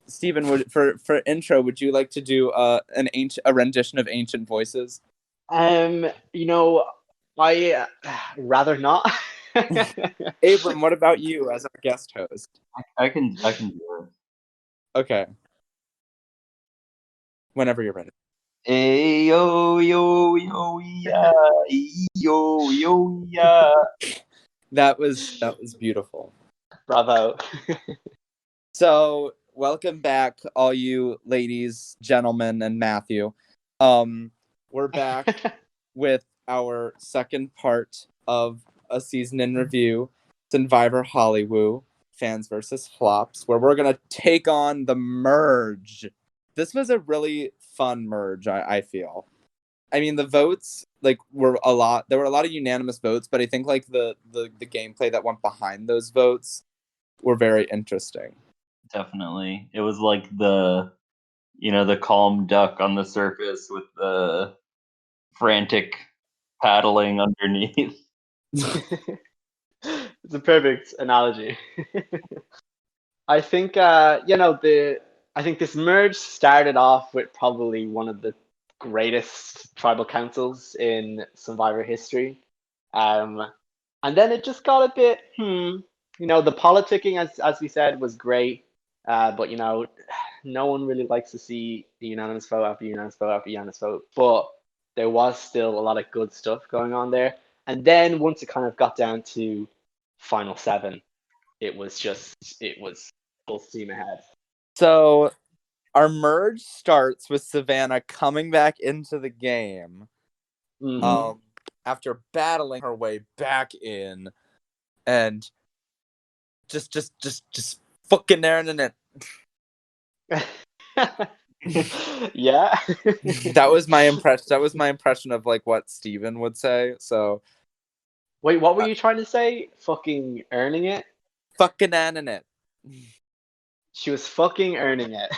Steven, for intro, would you like to do a rendition of Ancient Voices? You know, I rather not. Abram, what about you as our guest host? I can do it. Okay. Whenever you're ready. Hey, yo, yo, yo, yeah, yo, yo, yeah. That was beautiful. Bravo. So, welcome back, all you ladies, gentlemen, and Matthew. We're back with our second part of a season in review, Sunvivor Hollywoo, Fans versus Flops, where we're gonna take on the merge. This was a really fun merge, I feel. I mean, the votes were a lot. There were a lot of unanimous votes, but I think the gameplay that went behind those votes were very interesting. Definitely. It was like the calm duck on the surface with the frantic paddling underneath. It's a perfect analogy. I think I think this merge started off with probably one of the greatest tribal councils in Survivor history. And then it just got a bit, the politicking, as we said, was great. But no one really likes to see the unanimous vote after unanimous vote after unanimous vote. But there was still a lot of good stuff going on there. And then once it kind of got down to final seven, it was full steam ahead. So our merge starts with Savannah coming back into the game. Mm-hmm. After battling her way back in and just fucking Aaron in it. Yeah. That was my impression of what Steven would say. So wait, what were you trying to say? Fucking earning it? Fucking in it. She was fucking earning it.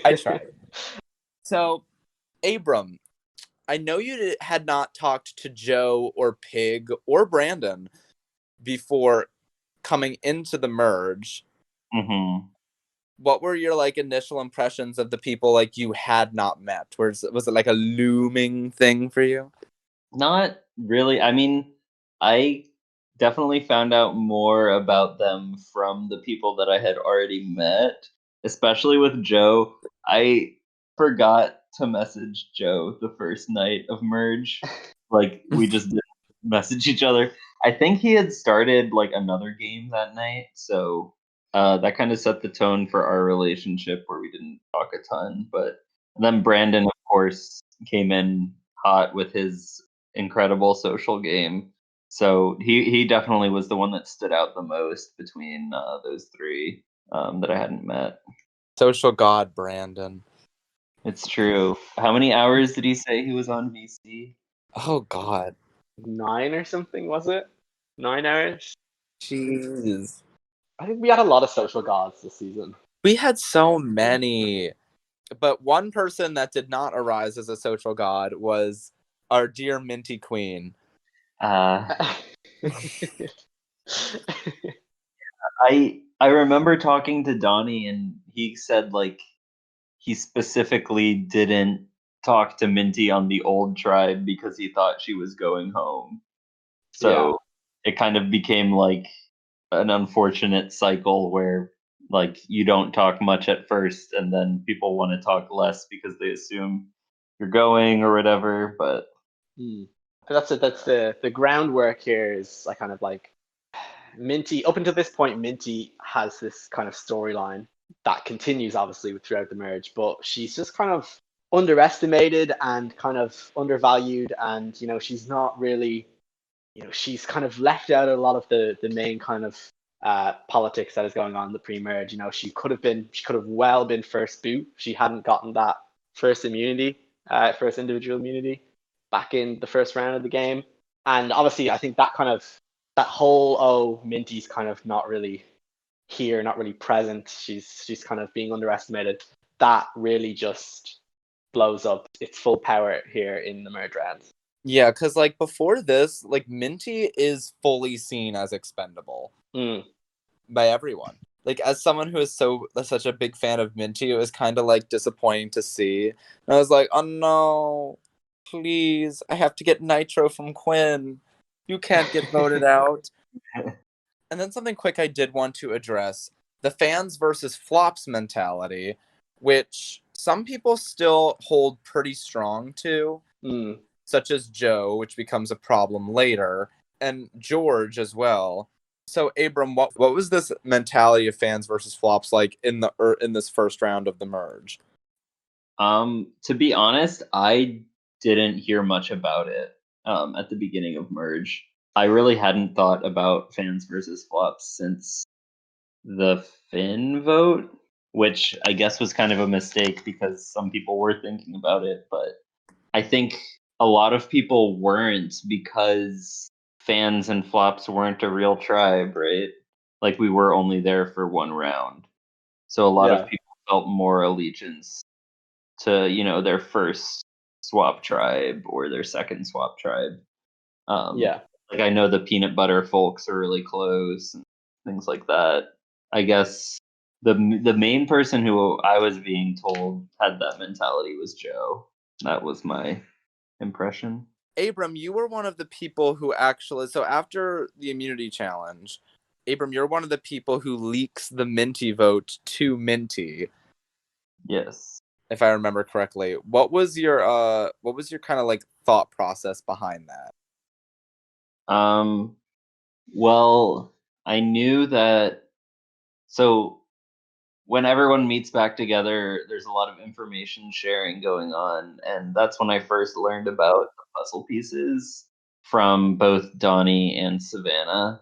I tried. So, Abram, I know you had not talked to Joe or Pig or Brandon before coming into the merge. Mm-hmm. What were your initial impressions of the people you had not met? Was it like a looming thing for you? Not really. I mean, I definitely found out more about them from the people that I had already met, especially with Joe. I forgot to message Joe the first night of merge. We just didn't message each other. I think he had started another game that night, so that kind of set the tone for our relationship where we didn't talk a ton. But then Brandon, of course, came in hot with his incredible social game. So he definitely was the one that stood out the most between those three that I hadn't met. Social god Brandon. It's true. How many hours did he say he was on VC? Oh God, 9 or something, was it? 9 hours? jeez. I think we had a lot of social gods this season. We had so many. But one person that did not arise as a social god was our dear Minty Queen. I remember talking to Donnie, and he said he specifically didn't talk to Minty on the old tribe because he thought she was going home. So it kind of became an unfortunate cycle where you don't talk much at first, and then people want to talk less because they assume you're going or whatever. But that's the groundwork here is Minty. Up until this point, Minty has this kind of storyline that continues obviously throughout the merge, but she's just kind of underestimated and kind of undervalued, and she's not really, she's kind of left out of a lot of the main kind of politics that is going on in the pre-merge. She could have well been first boot. She hadn't gotten that first immunity, first individual immunity back in the first round of the game. And obviously, I think that whole Minty's kind of not really here, not really present. She's kind of being underestimated. That really just blows up its full power here in the merge rounds. Yeah, because before this, Minty is fully seen as expendable. by everyone. Like, as someone who is such a big fan of Minty, it was kind of like disappointing to see. And I was like, oh no, please, I have to get Nitro from Quinn. You can't get voted out. And then something quick I did want to address, the fans versus flops mentality, which some people still hold pretty strong to, such as Joe, which becomes a problem later, and George as well. So, Abram, what was this mentality of fans versus flops like in this first round of the merge? To be honest, I didn't hear much about it at the beginning of merge. I really hadn't thought about fans versus flops since the Finn vote, which I guess was kind of a mistake because some people were thinking about it, but I think a lot of people weren't because fans and flops weren't a real tribe, right? Like we were only there for one round. So a lot of people felt more allegiance to, their first swap tribe or their second swap tribe. Like I know the peanut butter folks are really close and things like that. I guess the main person who I was being told had that mentality was Joe. That was my impression. Abram, you were one of the people who actually, so after the immunity challenge, Abram, you're one of the people who leaks the Minty vote to Minty. Yes. If I remember correctly. What was your kind of like thought process behind that? Well, I knew that so when everyone meets back together, there's a lot of information sharing going on. And that's when I first learned about the puzzle pieces from both Donnie and Savannah.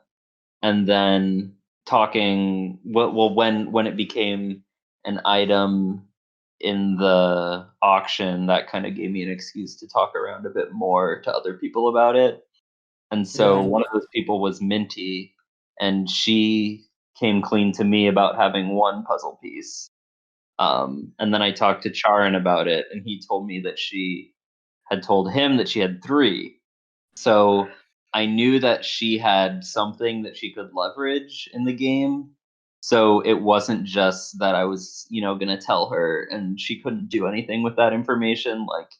And then talking, when it became an item in the auction, that kind of gave me an excuse to talk around a bit more to other people about it. And so one of those people was Minty, and she came clean to me about having one puzzle piece. And then I talked to Charon about it, and he told me that she had told him that she had three. So I knew that she had something that she could leverage in the game. So it wasn't just that I was, going to tell her and she couldn't do anything with that information. Like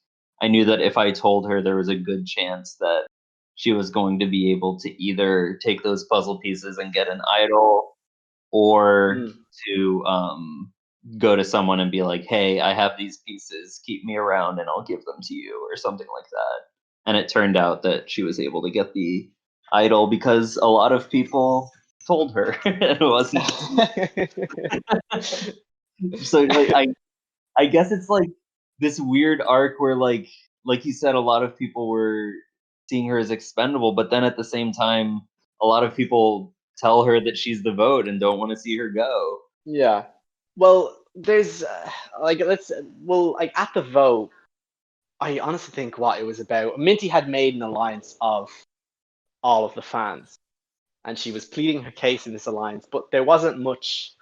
I knew that if I told her, there was a good chance that she was going to be able to either take those puzzle pieces and get an idol or to go to someone and be like, hey, I have these pieces, keep me around and I'll give them to you or something like that. And it turned out that she was able to get the idol because a lot of people told her. It wasn't so like I guess it's like this weird arc where like you said, a lot of people were seeing her as expendable, but then at the same time a lot of people tell her that she's the vote and don't want to see her go. Yeah. Well, there's like at the vote, I honestly think what it was about. Minty had made an alliance of all of the fans, and she was pleading her case in this alliance, but there wasn't much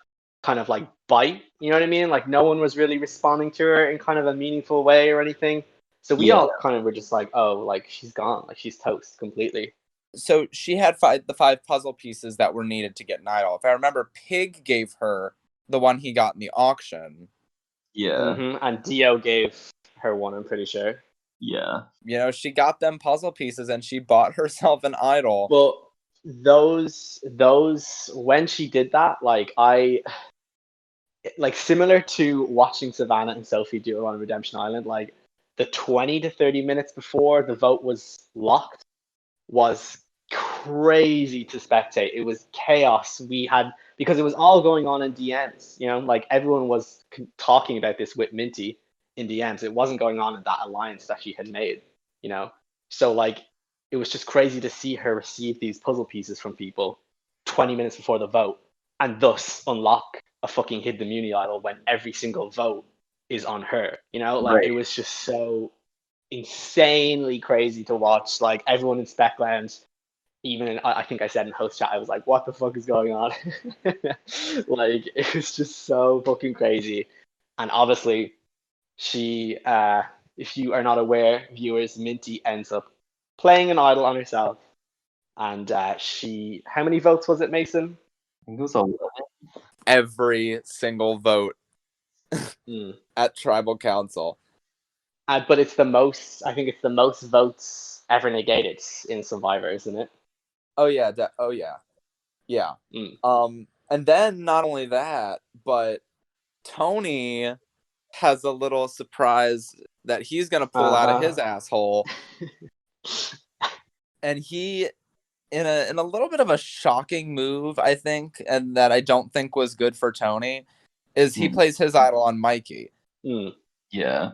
kind of like bite. You know what I mean? Like no one was really responding to her in kind of a meaningful way or anything. So we all kind of were just like, oh, like she's gone, like she's toast completely. So she had the five puzzle pieces that were needed to get an idol. If I remember, Pig gave her the one he got in the auction. Yeah. And Dio gave her one, I'm pretty sure. Yeah. She got them puzzle pieces and she bought herself an idol. Well, those when she did that, like similar to watching Savannah and Sophie do it on Redemption Island, like the 20 to 30 minutes before the vote was locked was crazy to spectate. It was chaos. Because it was all going on in DMs, like everyone was talking about this with Minty in DMs. It wasn't going on in that alliance that she had made, So like it was just crazy to see her receive these puzzle pieces from people 20 minutes before the vote and thus unlock a fucking hidden immunity idol when every single vote is on her. It was just so insanely crazy to watch. Like everyone in Spec Lounge, I think I said in host chat, I was like, what the fuck is going on? Like it was just so fucking crazy. And obviously she if you are not aware, viewers, Minty ends up playing an idol on herself. And how many votes was it, Mason? think it was 11. every single vote at tribal council. But it's the most. I think it's the most votes ever negated in Survivor, isn't it? Oh yeah, yeah. And then not only that, but Tony has a little surprise that he's gonna pull out of his asshole, and he, in a little bit of a shocking move, I think, and that I don't think was good for Tony, is he plays his idol on Mikey. Yeah,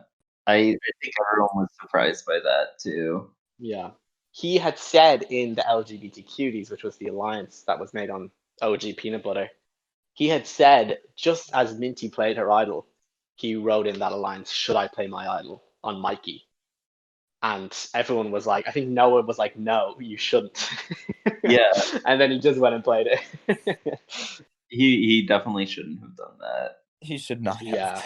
I think everyone was surprised by that too. Yeah. He had said in the LGBT Cuties, which was the alliance that was made on OG Peanut Butter, he had said, just as Minty played her idol, he wrote in that alliance, should I play my idol on Mikey? And everyone was like, I think Noah was like, no, you shouldn't. Yeah. And then he just went and played it. He definitely shouldn't have done that. He should not have. Yeah.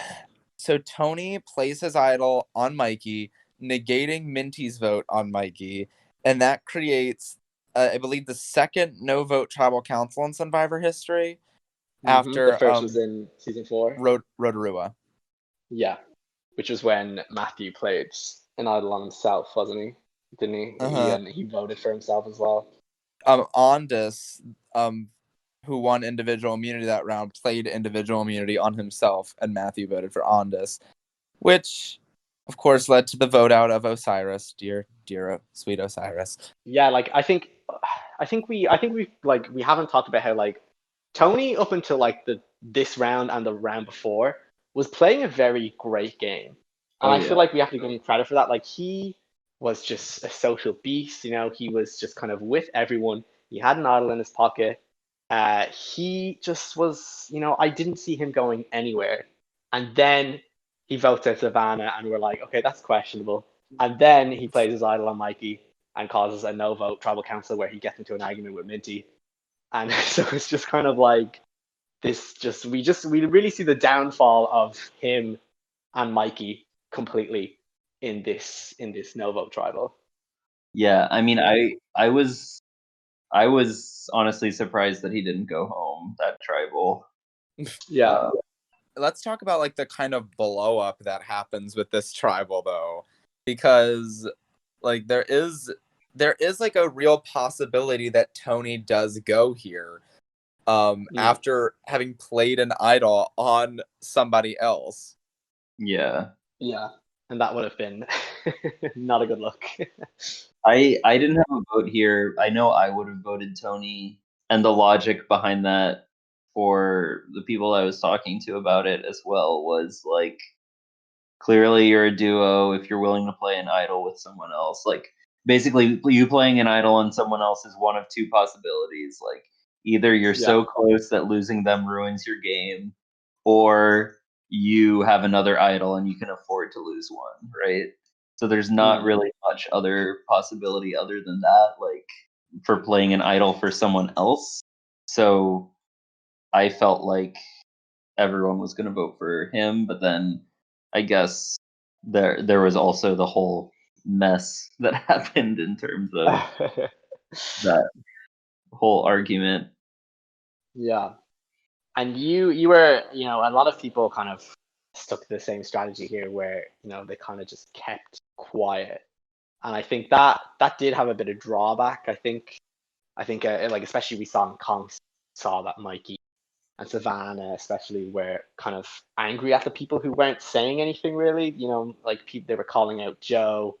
So Tony plays his idol on Mikey, negating Minty's vote on Mikey, and that creates, I believe, the second no-vote tribal council in Sunvivor history. After the first was in season 4. Rotorua. Yeah, which was when Matthew played an idol on himself, wasn't he? Didn't he? He voted for himself as well. Ondus, who won individual immunity that round, played individual immunity on himself, and Matthew voted for Ondus, which, of course, led to the vote out of Osiris, dear sweet Osiris. Yeah, like I think we haven't talked about how like Tony up until like this round and the round before was playing a very great game, and I feel like we have to give him credit for that. Like he was just a social beast, you know. He was just kind of with everyone. He had an idol in his pocket. He just was, you know, I didn't see him going anywhere. And then he votes out Savannah, and we're like, okay, that's questionable. And then he plays his idol on Mikey and causes a no vote tribal council where he gets into an argument with Minty. And so it's just kind of like we really see the downfall of him and Mikey completely in this no vote tribal. Yeah, I mean, I was honestly surprised that he didn't go home that tribal. Yeah. Let's talk about like the kind of blow up that happens with this tribal though, because like there is like a real possibility that Tony does go here after having played an idol on somebody else. Yeah. And that would have been not a good look. I didn't have a vote here. I know I would have voted Tony, and the logic behind that for the people I was talking to about it as well was like, clearly you're a duo if you're willing to play an idol with someone else. Like basically you playing an idol on someone else is one of two possibilities. Like either you're so close that losing them ruins your game, or you have another idol and you can afford to lose one, right? So there's not really much other possibility other than that, like for playing an idol for someone else. So I felt like everyone was going to vote for him, but then I guess there was also the whole mess that happened in terms of that whole argument. Yeah. And you were, you know, a lot of people kind of stuck to the same strategy here where, you know, they kind of just kept quiet. And I think that did have a bit of drawback. I think like especially we saw in Kong saw that Mikey and Savannah especially were kind of angry at the people who weren't saying anything really. You know, like they were calling out Joe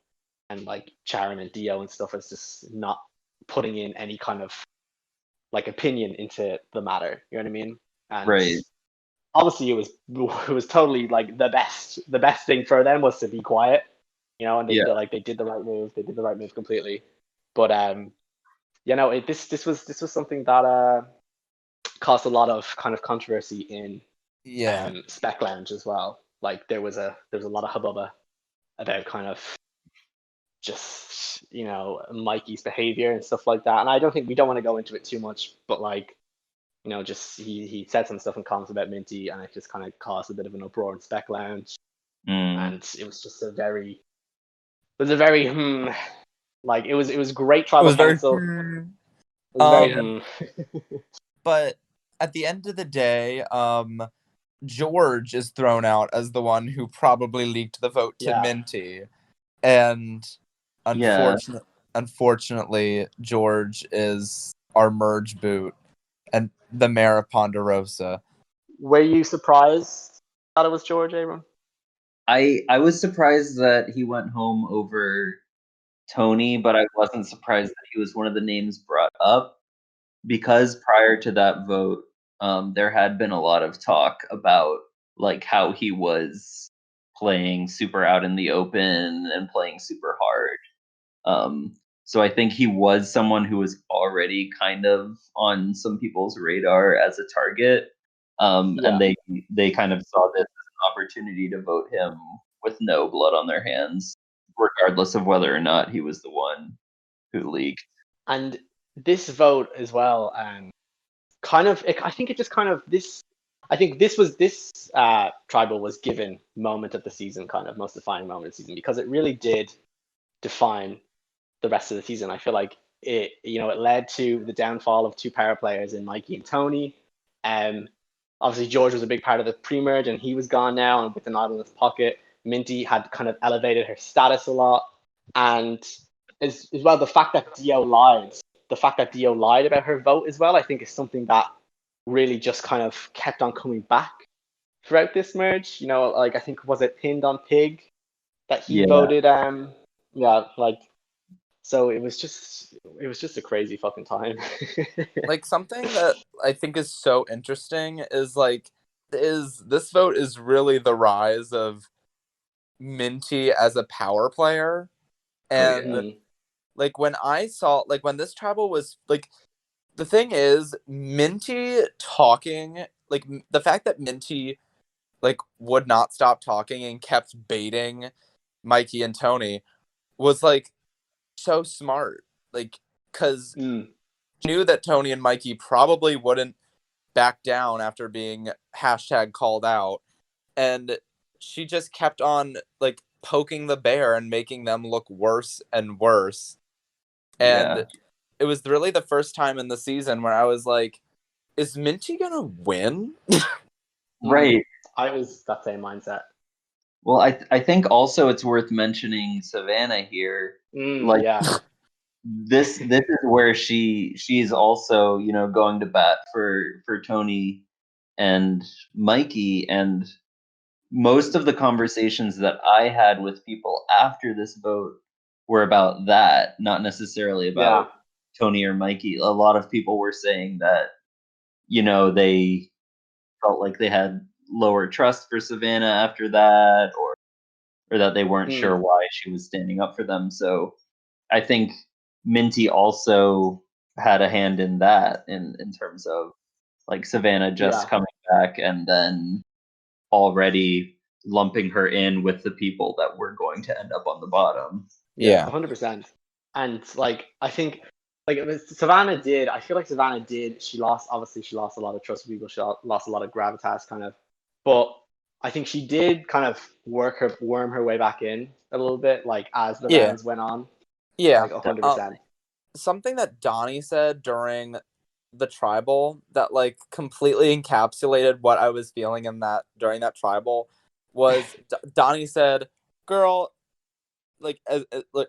and like Charon and Dio and stuff as just not putting in any kind of like opinion into the matter. You know what I mean? And right. Obviously, it was totally like the best thing for them was to be quiet, you know, and they did the right move. They did the right move completely. But you know, this was something that caused a lot of kind of controversy in Spec Lounge as well. Like there was a lot of hubbub about kind of just, you know, Mikey's behavior and stuff like that. And I don't want to go into it too much, but like, you know, just he said some stuff in comments about Minty, and it just kind of caused a bit of an uproar in Spec Lounge. And it was just a very like it was great tribal council. But at the end of the day, George is thrown out as the one who probably leaked the vote to Minty. And unfortunately, George is our merge boot and the mayor of Ponderosa. Were you surprised that it was George, Abram? I was surprised that he went home over Tony, but I wasn't surprised that he was one of the names brought up, because prior to that vote, there had been a lot of talk about like how he was playing super out in the open and playing super hard. So I think he was someone who was already kind of on some people's radar as a target. And they kind of saw this as an opportunity to vote him with no blood on their hands, regardless of whether or not he was the one who leaked. And this vote as well, I think this tribal was given moment of the season, kind of most defining moment of the season, because it really did define the rest of the season. I feel like it led to the downfall of two power players in Mikey and Tony. Obviously George was a big part of the pre-merge, and he was gone now, and with an idol in his pocket, Minty had kind of elevated her status a lot. And as well, the fact that Dio lied about her vote as well, I think is something that really just kind of kept on coming back throughout this merge. Like, I think, was it Pinned on Pig that he voted? So it was just a crazy fucking time. Like, something that I think is so interesting is this vote is really the rise of Minty as a power player. And when this tribal was the thing is, Minty talking, the fact that Minty would not stop talking and kept baiting Mikey and Tony was so smart, because knew that Tony and Mikey probably wouldn't back down after being #called out, and she just kept on poking the bear and making them look worse and worse. And it was really the first time in the season where I was like, is Minty gonna win? Right. I was that same mindset. Well, I think also it's worth mentioning Savannah here. This is where she's also, going to bat for Tony and Mikey, and most of the conversations that I had with people after this vote were about that, not necessarily about Tony or Mikey. A lot of people were saying that, they felt like they had lower trust for Savannah after that, or that they weren't sure why she was standing up for them. So I think Minty also had a hand in that, in terms of Savannah just coming back and then already lumping her in with the people that were going to end up on the bottom. Yeah, 100%. And I think Savannah did. I feel like Savannah did. She lost a lot of trust with people. She lost a lot of gravitas, kind of. But I think she did kind of worm her way back in a little bit, as the rounds went on. Yeah, 100%. Something that Donnie said during the tribal that completely encapsulated what I was feeling during that tribal was Donnie said, "Girl,"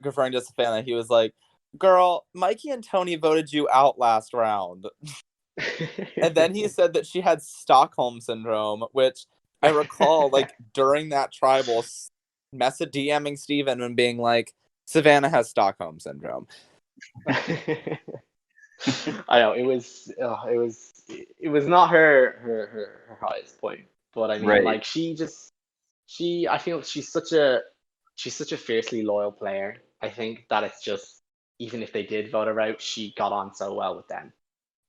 referring to Savannah, he was like, "Girl, Mikey and Tony voted you out last round." And then he said that she had Stockholm syndrome, which I recall during that tribal DMing Steven and being like, Savannah has Stockholm syndrome. I know it was not her highest point, but I mean, I feel she's such a fiercely loyal player. I think that it's just, even if they did vote her out, she got on so well with them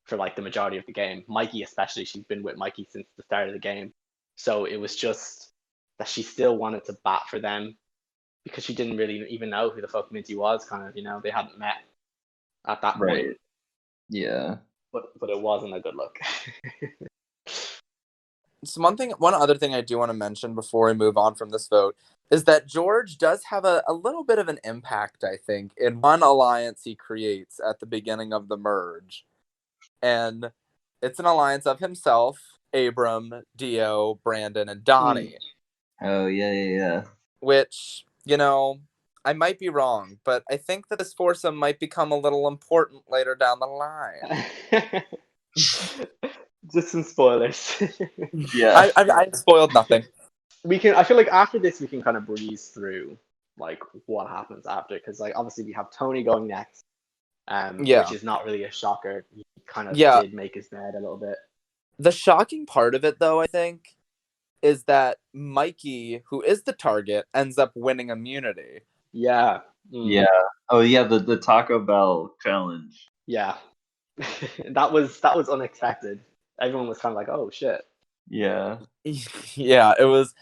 for the majority of the game. Mikey especially, she's been with Mikey since the start of the game, so it was just that she still wanted to bat for them, because she didn't really even know who the fuck Minty was, kind of, they hadn't met at that point. Yeah. But it wasn't a good look. So one other thing I do want to mention before we move on from this vote is that George does have a little bit of an impact, I think, in one alliance he creates at the beginning of the merge. And It's an alliance of himself, Abram, Dio, Brandon, and Donnie. Oh, yeah. Which, I might be wrong, but I think that this foursome might become a little important later down the line. Just some spoilers. Yeah. I spoiled nothing. I feel like after this we can kind of breeze through like what happens after, because like obviously we have Tony going next, which is not really a shocker. He kind of did make his bed a little bit. The shocking part of it, though, I think, is that Mikey, who is the target, ends up winning immunity. Yeah. Yeah. Oh yeah, the Taco Bell challenge. Yeah. that was unexpected. Everyone was kind of like, oh shit. Yeah. Yeah, it was.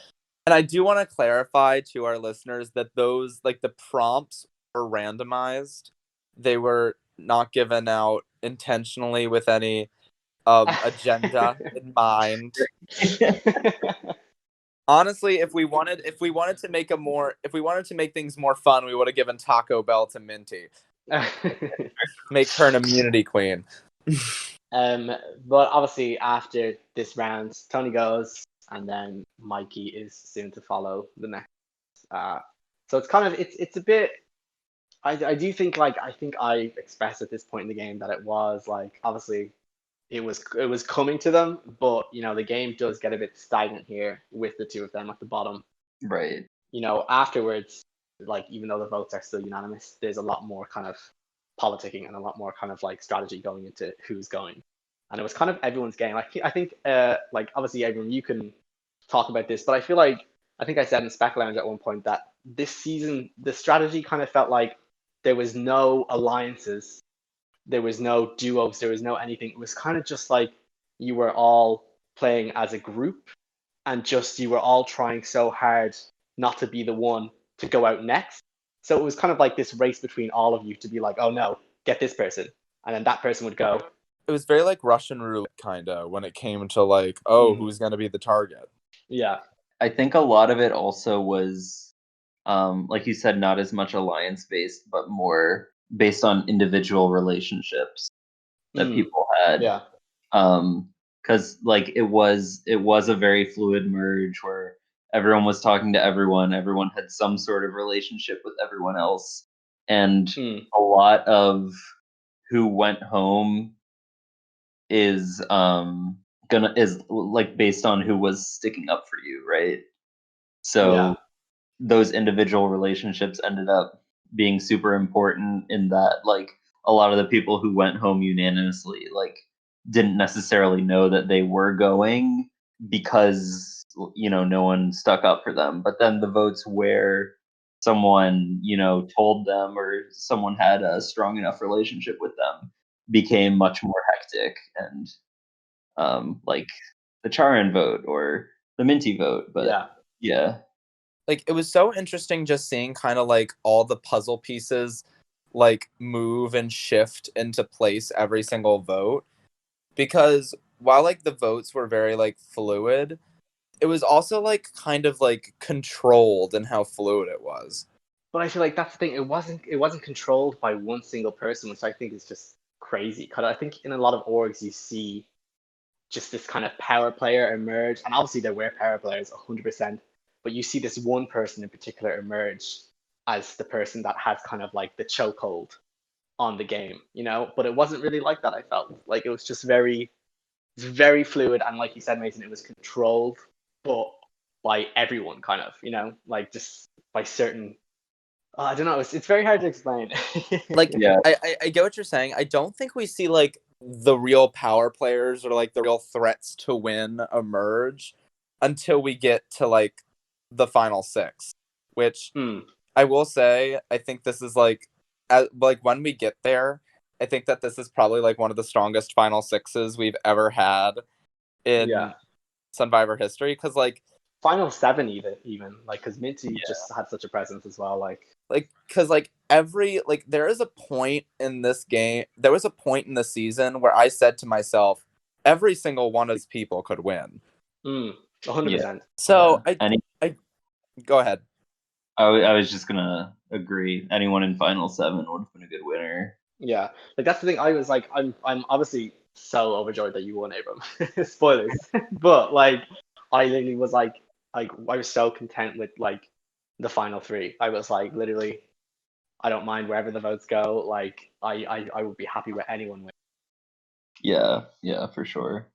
And I do want to clarify to our listeners that those, like, the prompts were randomized. They were not given out intentionally with any agenda in mind. Honestly, if we wanted to make things more fun, we would have given Taco Bell to Minty. Make her an immunity queen. But obviously after this round, Tony goes, and then Mikey is soon to follow the next. So it's kind of it's a bit. I do think I think I expressed at this point in the game that it was like obviously it was coming to them, but the game does get a bit stagnant here with the two of them at the bottom. Right. Afterwards, like even though the votes are still unanimous, there's a lot more kind of politicking and a lot more kind of like strategy going into who's going. And it was kind of everyone's game. I think like obviously Abram, you can talk about this, but I feel like I think I said in Spec Lounge at one point that this season the strategy kind of felt like there was no alliances, there was no duos, there was no anything. It was kind of just like you were all playing as a group, and just you were all trying so hard not to be the one to go out next. So it was kind of like this race between all of you to be like, oh no, get this person, and then that person would go. It was very like Russian roulette kind of when it came to like, who's going to be the target. Yeah. I think a lot of it also was, like you said, not as much alliance based, but more based on individual relationships that people had. Yeah. Because like it was a very fluid merge where everyone was talking to everyone had some sort of relationship with everyone else, and a lot of who went home is like based on who was sticking up for you, right? So those individual relationships ended up being super important in that like a lot of the people who went home unanimously like didn't necessarily know that they were going because no one stuck up for them, but then the votes where someone told them or someone had a strong enough relationship with them became much more hectic, and like the Charin vote or the Minty vote. But yeah. Like it was so interesting just seeing kind of like all the puzzle pieces like move and shift into place every single vote, because while like the votes were very like fluid, it was also like kind of like controlled in how fluid it was. But I feel like that's the thing. It wasn't controlled by one single person, which I think is just crazy. Because I think in a lot of orgs you see just this kind of power player emerge, and obviously there were power players 100%, but you see this one person in particular emerge as the person that has kind of like the chokehold on the game, But it wasn't really like that. I felt like it was just very fluid, and like you said, Mason, it was controlled, but by everyone, kind of, like just by certain. I don't know. It's very hard to explain. Like, I get what you're saying. I don't think we see like the real power players or like the real threats to win emerge until we get to like the final six, which I will say, I think this is like when we get there, I think that this is probably like one of the strongest final sixes we've ever had in Sunvivor history. Because like final seven, even like because Minty just had such a presence as well. Because like every like there is a point in this game. There was a point in the season where I said to myself, every single one of these people could win. 100%. So I go ahead. I was just gonna agree. Anyone in final seven would have been a good winner. Yeah, like that's the thing. I was like, I'm obviously so overjoyed that you won, Abram. Spoilers. But like, I literally was like I was so content with like the final three. I was like, literally, I don't mind wherever the votes go. Like, I would be happy with anyone win. Yeah, for sure.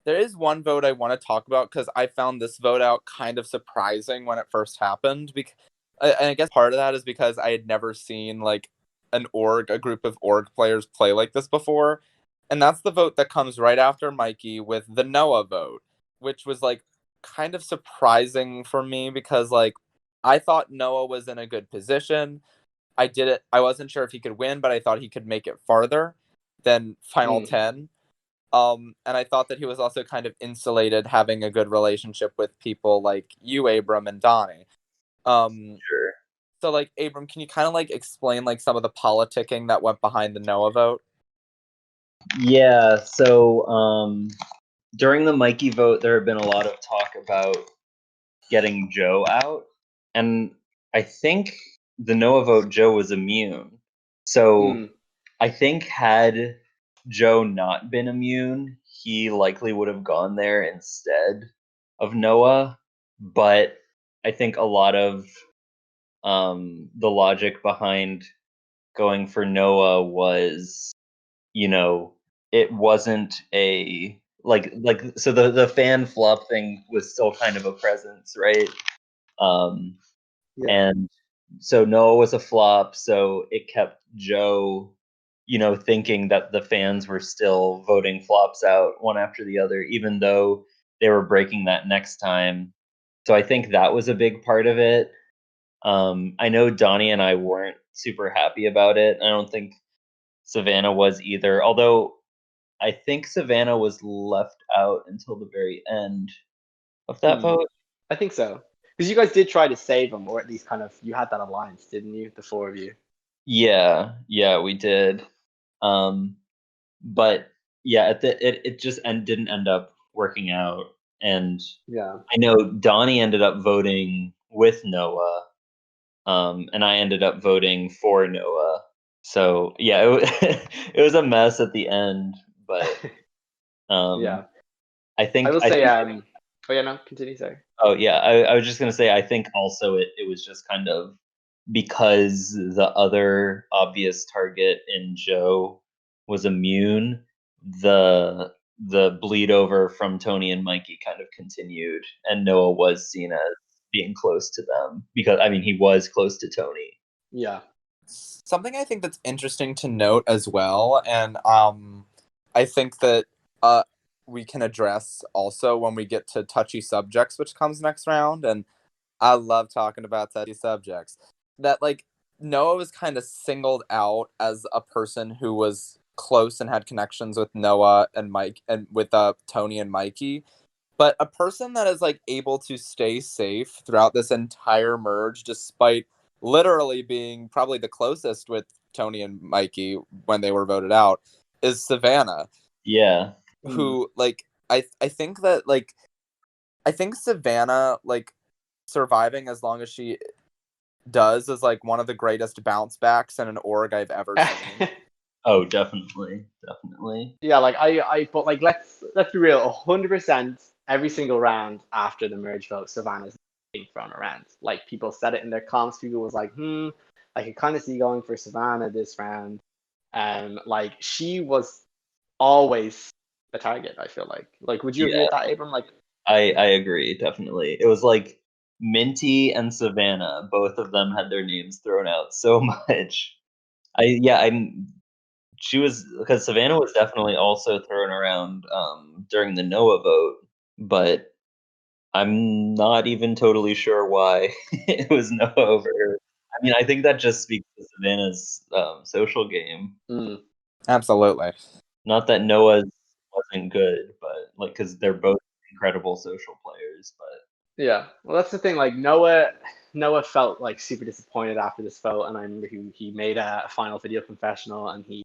There is one vote I want to talk about because I found this vote out kind of surprising when it first happened. And I guess part of that is because I had never seen like a group of org players play like this before. And that's the vote that comes right after Mikey with the Noah vote, which was like kind of surprising for me because like I thought Noah was in a good position. I wasn't sure if he could win, but I thought he could make it farther than final 10. And I thought that he was also kind of insulated having a good relationship with people like you, Abram, and Donnie. Sure. So like Abram, can you kind of like explain like some of the politicking that went behind the Noah vote? Yeah, so during the Mikey vote, there had been a lot of talk about getting Joe out. And I think the Noah vote, Joe was immune. So I think had Joe not been immune, he likely would have gone there instead of Noah. But I think a lot of the logic behind going for Noah was, it wasn't a so the fan flop thing was still kind of a presence, right? Yeah. And so Noah was a flop, so it kept Joe, thinking that the fans were still voting flops out one after the other, even though they were breaking that next time. So I think that was a big part of it. I know Donnie and I weren't super happy about it. I don't think Savannah was either, although I think Savannah was left out until the very end of that vote. I think so. Because you guys did try to save him, or at least kind of you had that alliance, didn't you? The four of you. Yeah, we did. But yeah, it just didn't end up working out. And Yeah. I know Donnie ended up voting with Noah, and I ended up voting for Noah. So yeah, it was a mess at the end, but Yeah. I think I will say, oh yeah, no, continue, sorry. Oh yeah, I was just gonna say I think also it was just kind of because the other obvious target in Joe was immune, the bleed over from Tony and Mikey kind of continued, and Noah was seen as being close to them because I mean he was close to Tony. Yeah. Something I think that's interesting to note as well, and I think that we can address also when we get to touchy subjects, which comes next round, and I love talking about touchy subjects. That like Noah was kind of singled out as a person who was close and had connections with Noah and Mike and with Tony and Mikey, but a person that is like able to stay safe throughout this entire merge despite literally being probably the closest with Tony and Mikey when they were voted out is Savannah. Yeah. Who like I think that like I think Savannah like surviving as long as she does is like one of the greatest bounce backs in an org I've ever seen. Oh, definitely. Yeah, like but like let's be real, 100% every single round after the merge vote, Savannah's being thrown around. Like people said it in their comms, people was like, I could kind of see going for Savannah this round. Like she was always the target, I feel like. Like would you agree Yeah, with that, Abram? Like I agree definitely. It was like Minty and Savannah, both of them had their names thrown out so much. She was because Savannah was definitely also thrown around during the Noah vote, but I'm not even totally sure why it was Noah over her. I mean, I think that just speaks to Savannah's social game. Absolutely. Not that Noah's wasn't good, but like because they're both incredible social players. But yeah. Well, that's the thing. Like Noah felt like super disappointed after this vote, and I remember he made a final video confessional, and he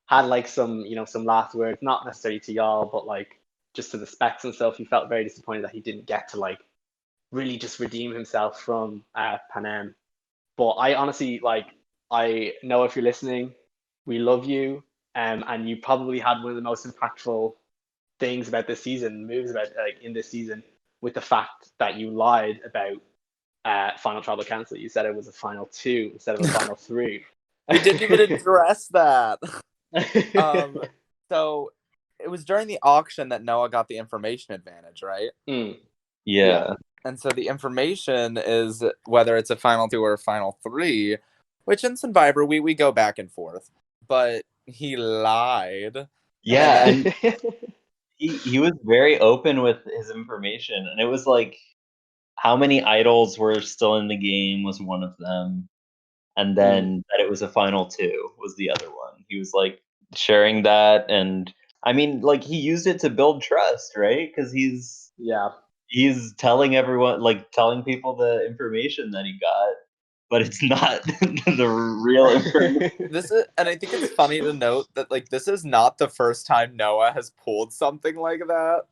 had like some some last words, not necessarily to y'all, but like just to the specs and stuff. He felt very disappointed that he didn't get to like really just redeem himself from Panem. But I honestly like I know if you're listening, we love you. and you probably had one of the most impactful things about this season, moves about in this season, with the fact that you lied about Final Tribal Council. You said it was a final 2 instead of a final 3. We didn't even address that. So it was during the auction that Noah got the information advantage, right? Yeah. And so the information is whether it's a final 2 or a final 3, which in Sunvivor we go back and forth. But he lied. Yeah, and he was very open with his information, and it was like how many idols were still in the game was one of them, and then that it was a final 2 was the other one. He was like sharing that, and I mean, like he used it to build trust, right? Because he's telling everyone, like telling people the information that he got, but it's not the real information. And I think it's funny to note that like this is not the first time Noah has pulled something like that.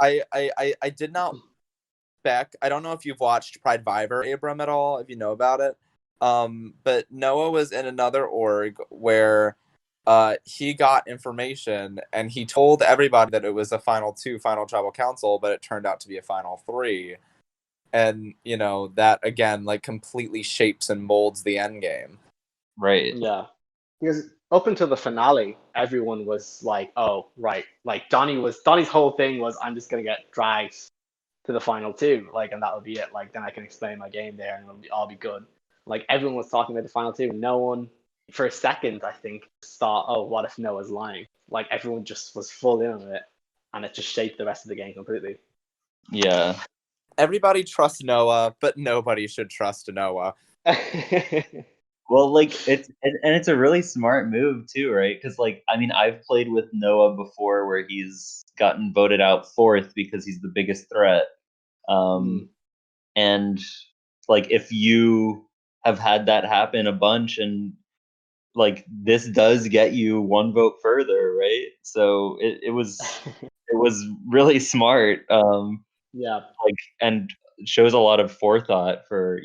I did not spec. I don't know if you've watched Pridevivor, Abram, at all, if you know about it. But Noah was in another org where he got information and he told everybody that it was a final 2 final tribal council, but it turned out to be a final 3. And that again like completely shapes and molds the end game. Right. Yeah. Because up until the finale, everyone was like, "Oh, right." Like Donnie's whole thing was, "I'm just gonna get dragged to the final 2, like, and that'll be it. Like, then I can explain my game there, and I'll be good." Like everyone was talking about the final 2, and no one, for a second, I think, thought, "Oh, what if Noah's lying?" Like everyone just was full in on it, and it just shaped the rest of the game completely. Yeah. Everybody trusts Noah, but nobody should trust Noah. Well, like it's a really smart move too, right? Because like I mean, I've played with Noah before where he's gotten voted out 4th because he's the biggest threat. And like if you have had that happen a bunch, and like this does get you 1 vote further, right? So it was really smart. Yeah. Like, and shows a lot of forethought for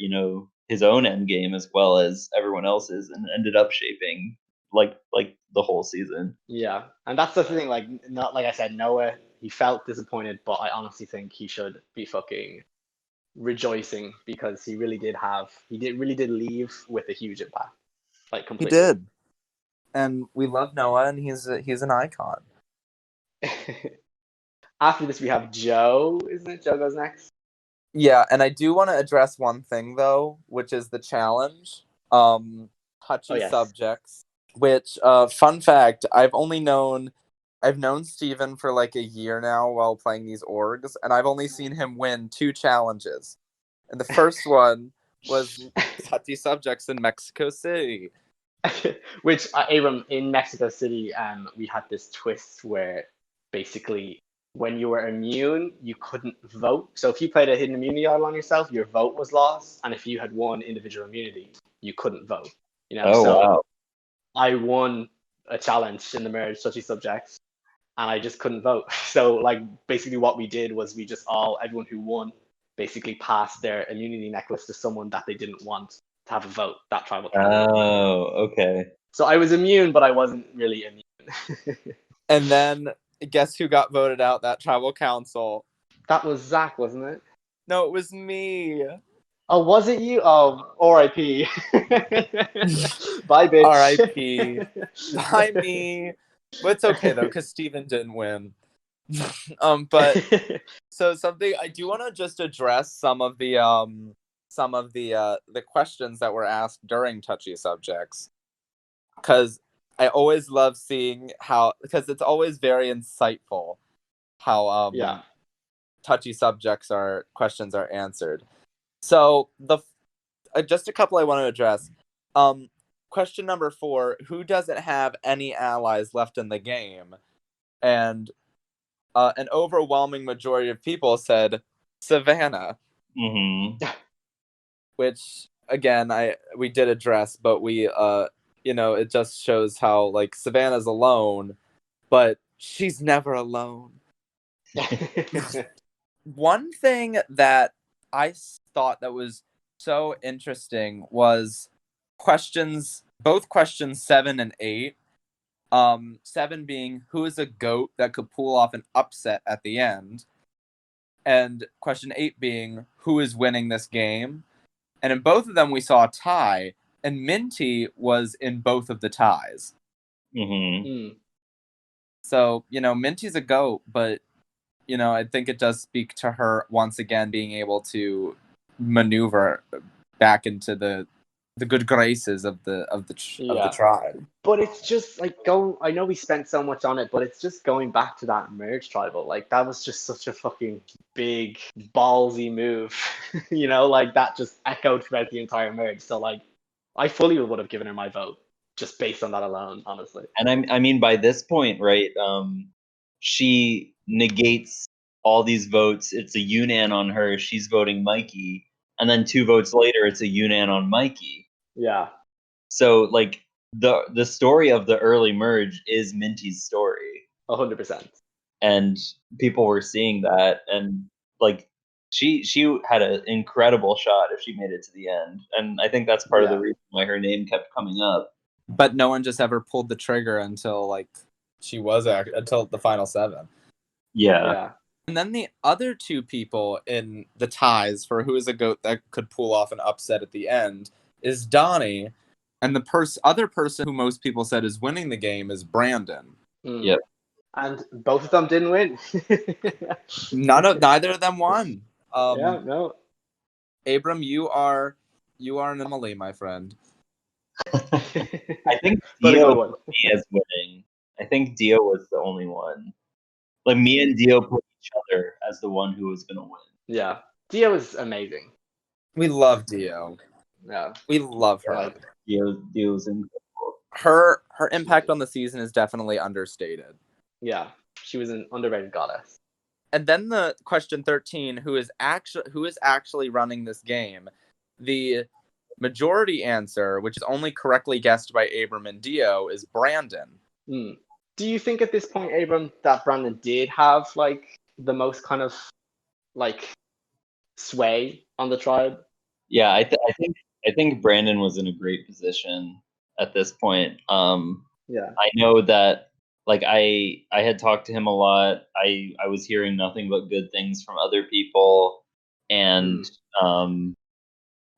his own end game as well as everyone else's, and ended up shaping like the whole season. Yeah, and that's the thing. Like, not like I said, Noah, he felt disappointed, but I honestly think he should be fucking rejoicing because he really did leave with a huge impact, like He completely. did, and we love Noah, and he's an icon. After this, we have Joe. Isn't it? Joe goes next. Yeah, and I do want to address one thing though, which is the challenge. Touchy subjects. Which, fun fact, I've known Steven for like a year now while playing these orgs, and I've only seen him win 2 challenges. And the first one was touchy subjects in Mexico City. Which, Abram, in Mexico City, we had this twist where basically when you were immune, you couldn't vote. So if you played a hidden immunity idol on yourself, your vote was lost. And if you had won individual immunity, you couldn't vote. Wow. I won a challenge in the merge touchy subjects, and I just couldn't vote. So like basically what we did was everyone who won basically passed their immunity necklace to someone that they didn't want to have a vote, that tribal council. Oh, okay. So I was immune, but I wasn't really immune. And then guess who got voted out that tribal council? That was Zach, wasn't it? No, it was me. Oh, was it you? Oh, R.I.P. Bye, bitch. R.I.P. Bye, me. But it's okay though, because Steven didn't win. But so something I do want to just address some of the questions that were asked during touchy subjects, because I always love seeing because it's always very insightful how touchy questions are answered. So just a couple I want to address. Question number 4: who doesn't have any allies left in the game? And an overwhelming majority of people said Savannah. Which again we did address, but we it just shows how like Savannah's alone, but she's never alone. One thing that I thought that was so interesting was questions both questions 7 and 8. 7 being who is a GOAT that could pull off an upset at the end, and question 8 being who is winning this game. And in both of them, we saw a tie, and Minty was in both of the ties. So, Minty's a GOAT, but, I think it does speak to her once again being able to maneuver back into the good graces of the tribe. But it's just like I know we spent so much on it, but it's just going back to that merge tribal. Like that was just such a fucking big ballsy move. Like that just echoed throughout the entire merge. So like I fully would have given her my vote just based on that alone, honestly. And I mean by this point, right, she negates all these votes. It's a unan on her. She's voting Mikey. And then 2 votes later, it's a unan on Mikey. Yeah. So like the story of the early merge is Minty's story. 100%. And people were seeing that, and like she had an incredible shot if she made it to the end. And I think that's part of the reason why her name kept coming up. But no one just ever pulled the trigger until like until the final 7. Yeah. And then the other 2 people in the ties for who is a GOAT that could pull off an upset at the end is Donnie, and the other person who most people said is winning the game is Brandon. Yep. And both of them didn't win. Neither of them won. No. Abram, you are an anomaly, my friend. I think Dio is winning. I think Dio was the only one. Like me and Dio put each other as the one who was going to win. Yeah. Dio is amazing. We love Dio. Yeah. We love her. Like, Dio's incredible. Her impact on the season is definitely understated. Yeah. She was an underrated goddess. And then the question 13, who is actually running this game? The majority answer, which is only correctly guessed by Abram and Dio, is Brandon. Do you think at this point, Abram, that Brandon did have like the most kind of like sway on the tribe? Yeah, I think Brandon was in a great position at this point. Yeah. I know that like I had talked to him a lot. I was hearing nothing but good things from other people, and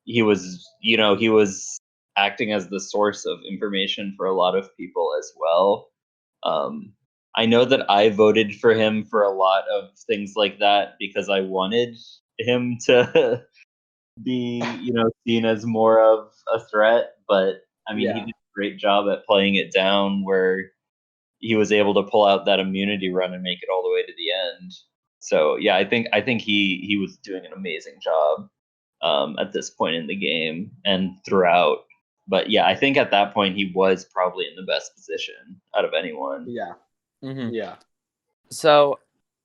he was acting as the source of information for a lot of people as well. I know that I voted for him for a lot of things like that because I wanted him to be, seen as more of a threat. But I mean, he did a great job at playing it down where he was able to pull out that immunity run and make it all the way to the end. So yeah, I think he was doing an amazing job at this point in the game and throughout. But yeah, I think at that point he was probably in the best position out of anyone. Yeah. Mm-hmm. Yeah. So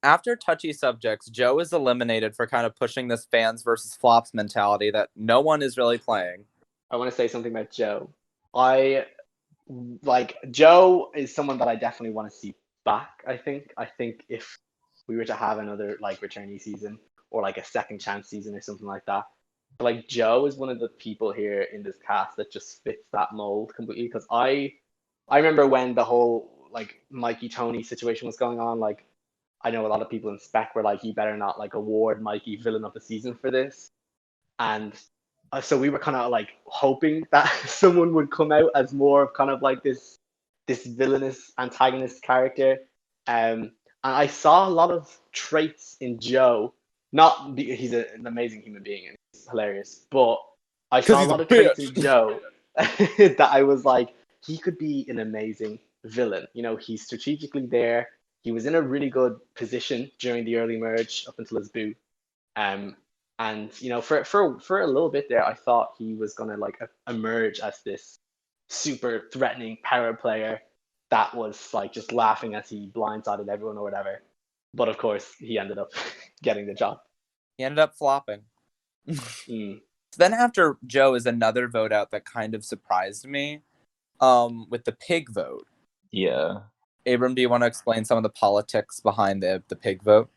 after touchy subjects, Joe is eliminated for kind of pushing this fans versus flops mentality that no one is really playing. I want to say something about Joe. Joe is someone that I definitely want to see back. I think if we were to have another like returnee season or like a second chance season or something like that, but, like Joe is one of the people here in this cast that just fits that mold completely. Because I remember when the whole like Mikey Tony situation was going on. Like I know a lot of people in Spec were like, "You better not like award Mikey villain of the season for this," and so we were kind of like hoping that someone would come out as more of kind of like this villainous antagonist character. And I saw a lot of traits in Joe. Not because he's an amazing human being and he's hilarious, but I saw a lot of traits in Joe that I was like, he could be an amazing villain. He's strategically there. He was in a really good position during the early merge up until his boo. And for a little bit there, I thought he was gonna like emerge as this super threatening power player that was like just laughing as he blindsided everyone or whatever. But of course, he ended up getting the job. He ended up flopping. So then after Joe is another vote out that kind of surprised me, with the pig vote. Yeah. Abram, do you want to explain some of the politics behind the pig vote?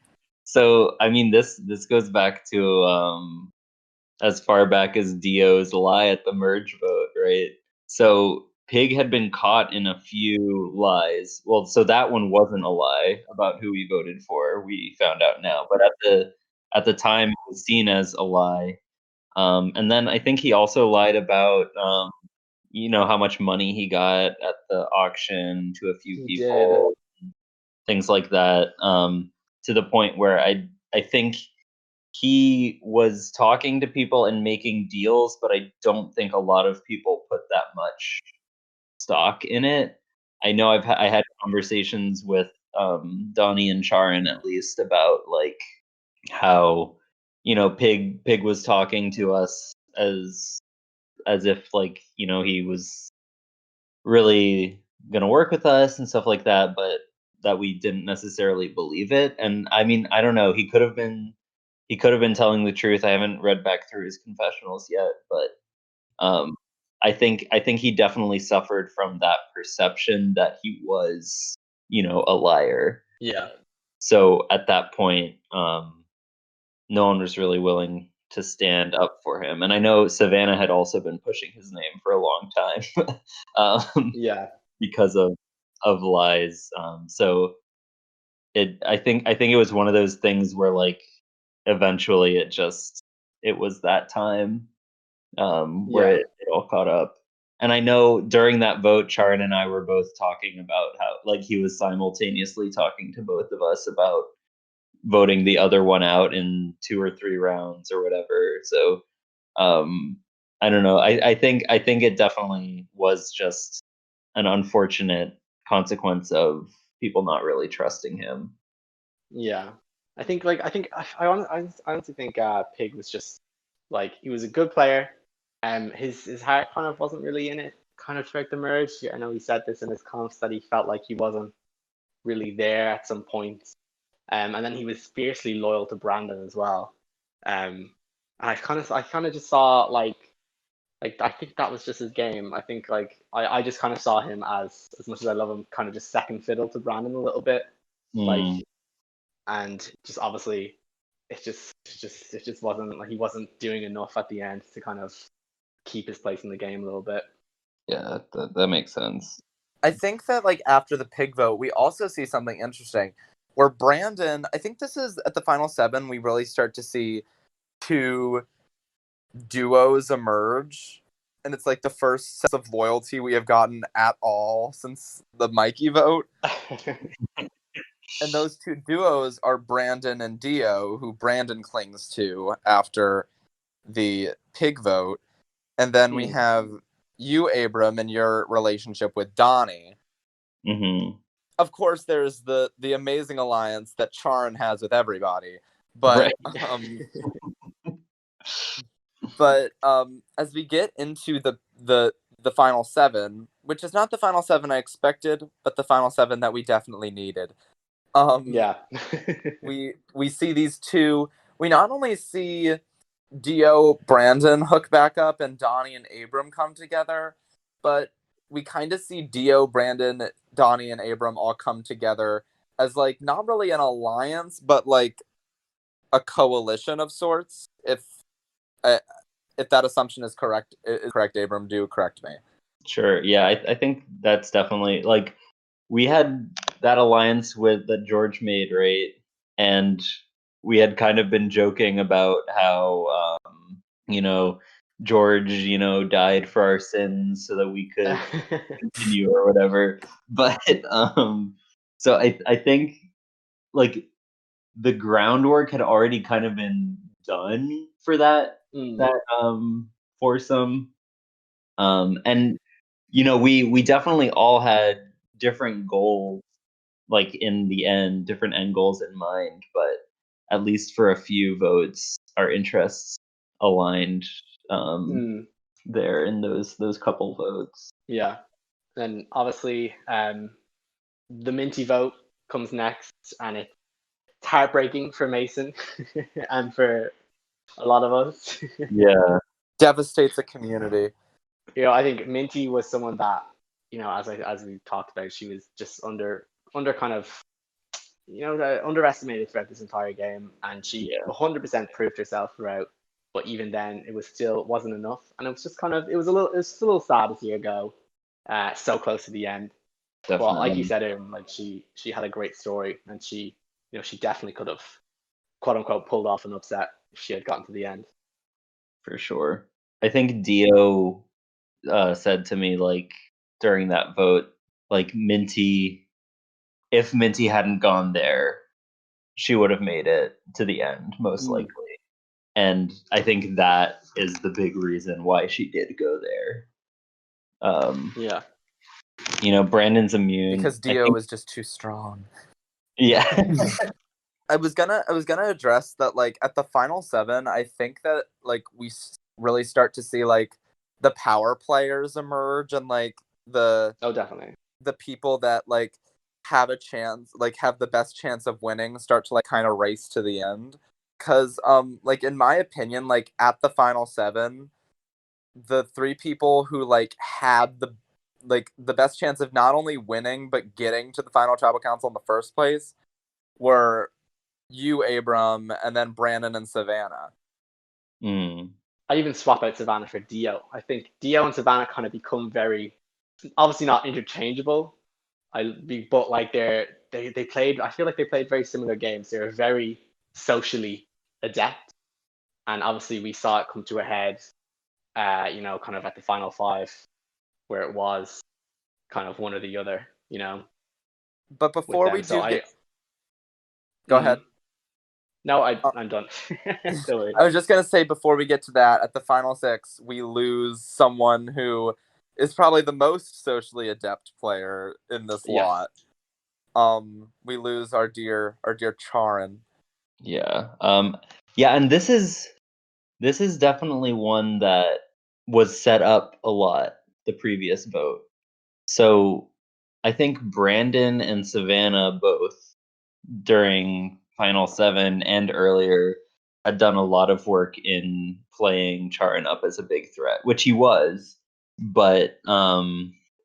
So, I mean, this goes back to as far back as Dio's lie at the merge vote, right? So Pig had been caught in a few lies. Well, so that one wasn't a lie about who he voted for. We found out now, but at the time, it was seen as a lie. And then I think he also lied about how much money he got at the auction to a few He did. people, things like that. To the point where I think he was talking to people and making deals, but I don't think a lot of people put that much stock in it. I know I had conversations with Donnie and Charon at least about like how Pig was talking to us as if like he was really gonna work with us and stuff like that, but that we didn't necessarily believe it. And I mean, I don't know. He could have been telling the truth. I haven't read back through his confessionals yet, but um, I think he definitely suffered from that perception that he was, a liar. Yeah. So at that point, no one was really willing to stand up for him. And I know Savannah had also been pushing his name for a long time, Yeah. because of lies. So I think it was one of those things where like eventually it was that time, where Yeah. it all caught up. And I know during that vote, Charon and I were both talking about how like he was simultaneously talking to both of us about voting the other one out in 2 or 3 rounds or whatever. So I don't know. I think it definitely was just an unfortunate consequence of people not really trusting him. Yeah. I honestly think Pig was just like he was a good player. His heart kind of wasn't really in it kind of throughout the merge. I know he said this in his comps that he felt like he wasn't really there at some points. And then he was fiercely loyal to Brandon as well. I kind of just saw like I think that was just his game. I think like I just kind of saw him as much as I love him, kind of just second fiddle to Brandon a little bit. Like, Mm, and just obviously it just wasn't like he wasn't doing enough at the end to kind of keep his place in the game a little bit. yeah, that makes sense. I think that like after the pig vote, we also see something interesting where Brandon, I think this is at the final 7, we really start to see 2 duos emerge. And it's like the first sense of loyalty we have gotten at all since the Mikey vote. And those 2 duos are Brandon and Dio, who Brandon clings to after the pig vote. And then we have you, Abram, and your relationship with Donnie. Mm-hmm. Of course, there's the amazing alliance that Charon has with everybody. But Right. as we get into the final 7, which is not the final 7 I expected, but the final 7 that we definitely needed. Yeah. we see these 2. We not only see Dio Brandon hook back up and Donnie and Abram come together, but we kind of see Dio, Brandon, Donnie, and Abram all come together as like not really an alliance, but like a coalition of sorts. If that assumption is correct, Abram, do correct me. Sure. Yeah, I think that's definitely like we had that alliance that George made, right? And we had kind of been joking about how George, died for our sins so that we could continue or whatever. But so I think like the groundwork had already kind of been done for that foursome. And we definitely all had different goals, like in the end, different end goals in mind, but at least for a few votes, our interests aligned there in those couple votes. Yeah. Then obviously the Minty vote comes next, and it's heartbreaking for Mason and for a lot of us. Yeah. Devastates the community. I think Minty was someone that, as we talked about, she was just under kind of, underestimated throughout this entire game, and she Yeah. 100% proved herself throughout. But even then, it wasn't enough, and it was just kind of, it was just a little sad to see her go. so close to the end. Definitely. But like you said, like she had a great story, and she definitely could have, quote unquote, pulled off an upset if she had gotten to the end. For sure. I think Dio said to me, like, during that vote, like, if Minty hadn't gone there, she would have made it to the end, most likely. And I think that is the big reason why she did go there. Yeah. Brandon's immune. Because Dio was just too strong. Yeah. I was gonna address that, like, at the final 7, I think that, like, we really start to see, like, the power players emerge, and, like, definitely the people that, like, have a chance, like, have the best chance of winning start to, like, kind of race to the end. Because, like, in my opinion, like, at the final 7, the 3 people who, like, had the best chance of not only winning but getting to the final tribal council in the first place were you, Abram, and then Brandon and Savannah. I even swap out Savannah for Dio. I think Dio and Savannah kind of become very, obviously not interchangeable. But like they played. I feel like they played very similar games. They were very socially adept, and obviously we saw it come to a head. Kind of at the final 5, where it was kind of one or the other. But before we So do go ahead. No, I'm done. Don't worry. I was just gonna say, before we get to that, at the final 6, we lose someone who is probably the most socially adept player in this lot. We lose our dear Charin. Yeah. And this is definitely one that was set up a lot the previous vote. So I think Brandon and Savannah both during Final 7 and earlier had done a lot of work in playing Charin up as a big threat, which he was. But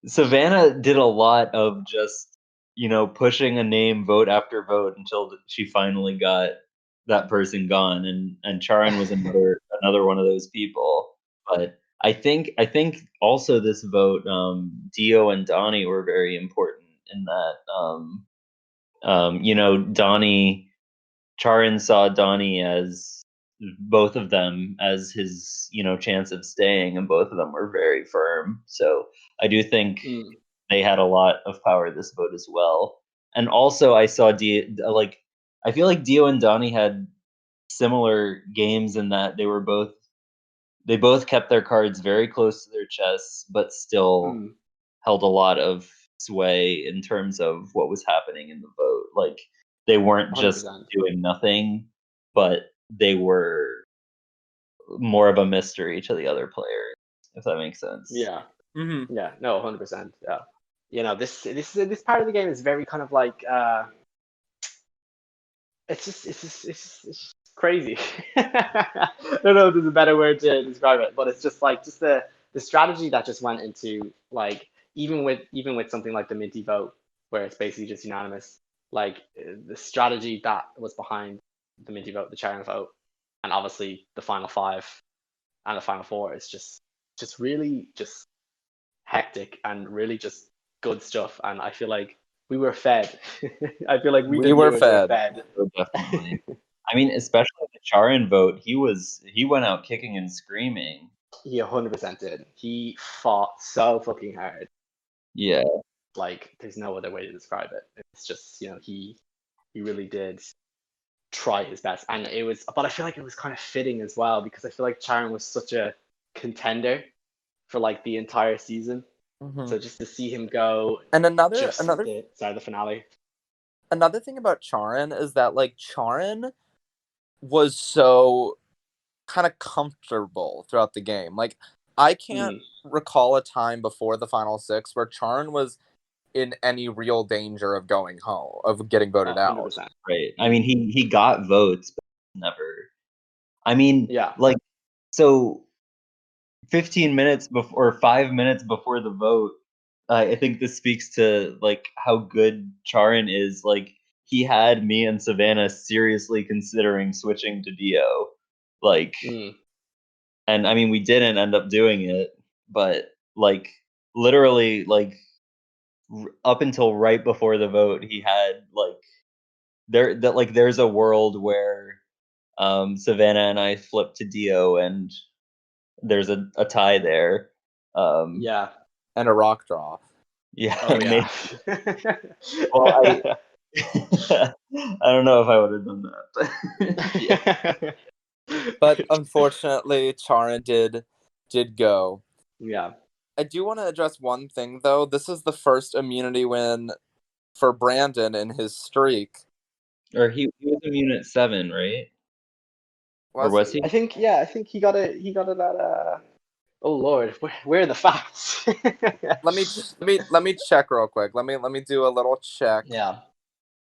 Savannah did a lot of just, pushing a name vote after vote until she finally got that person gone, and Charin was another one of those people. But I think also this vote, Dio and Donnie were very important in that. Donnie, Charin saw Donnie as both of them as his, chance of staying, and both of them were very firm. So I do think they had a lot of power this vote as well. And also I saw I feel like Dio and Donnie had similar games in that they both kept their cards very close to their chests, but still held a lot of sway in terms of what was happening in the vote. Like, they weren't just 100%. doing nothing, but they were more of a mystery to the other players, if that makes sense. Yeah. Mm-hmm. Yeah. No, 100%. Yeah. This part of the game is very kind of like it's just crazy. I don't know if there's a better word to describe it, but it's just like the strategy that just went into, like, even with something like the Minty vote, where it's basically just unanimous, like the strategy that was behind the Minty vote, the Charon vote, and obviously the final 5 and the final 4 is just really just hectic and really just good stuff. And I feel like we were fed. I feel like We were fed. Oh, definitely. I mean, especially the Charin vote, he went out kicking and screaming. He 100% did. He fought so fucking hard. Yeah. Like, there's no other way to describe it. It's just, he really did try his best. And but I feel like it was kind of fitting as well, because I feel like Charin was such a contender for like the entire season. Mm-hmm. So just to see him go, and another the finale. Another thing about Charin is that, like, Charin was so kind of comfortable throughout the game. Like, I can't recall a time before the final 6 where Charin was in any real danger of going home, of getting voted out. 100%. Right. I mean, he got votes, but never. I mean, yeah. Like, so 15 minutes before, or 5 minutes before the vote, I think this speaks to, like, how good Charin is. Like, he had me and Savannah seriously considering switching to Dio. Like, and I mean, we didn't end up doing it, but, like, literally like up until right before the vote, he had like there's a world where Savannah and I flip to Dio, and there's a tie there. Yeah. And a rock draw. Yeah. Oh yeah. Well, I don't know if I would have done that. But yeah. But unfortunately, Charon did go. Yeah. I do want to address one thing though. This is the first immunity win for Brandon in his streak. Or he was immune at 7, right? Or was he? I think he got it at oh Lord, where are the facts? let me check real quick. Let me do a little check. Yeah.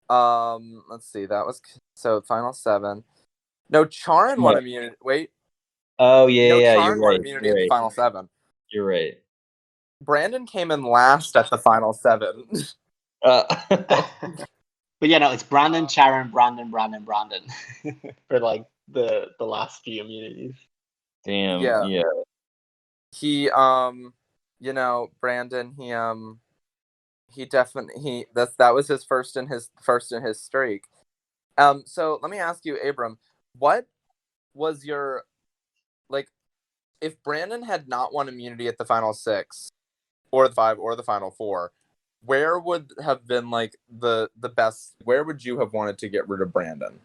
Let's see. That was so final 7. No, Charon won immunity. Wait. Oh yeah, Charon you're won right. immunity in the final 7. You're right. Brandon came in last at the final 7. But yeah, no, it's Brandon, Charon, Brandon for like the last few immunities. Damn. Yeah. Yeah. He Brandon, he definitely that was his first in his streak. So let me ask you, Abram, what was your, like, if Brandon had not won immunity at the final 6 or the 5 or the final 4, where would have been like the best? Where would you have wanted to get rid of Brandon?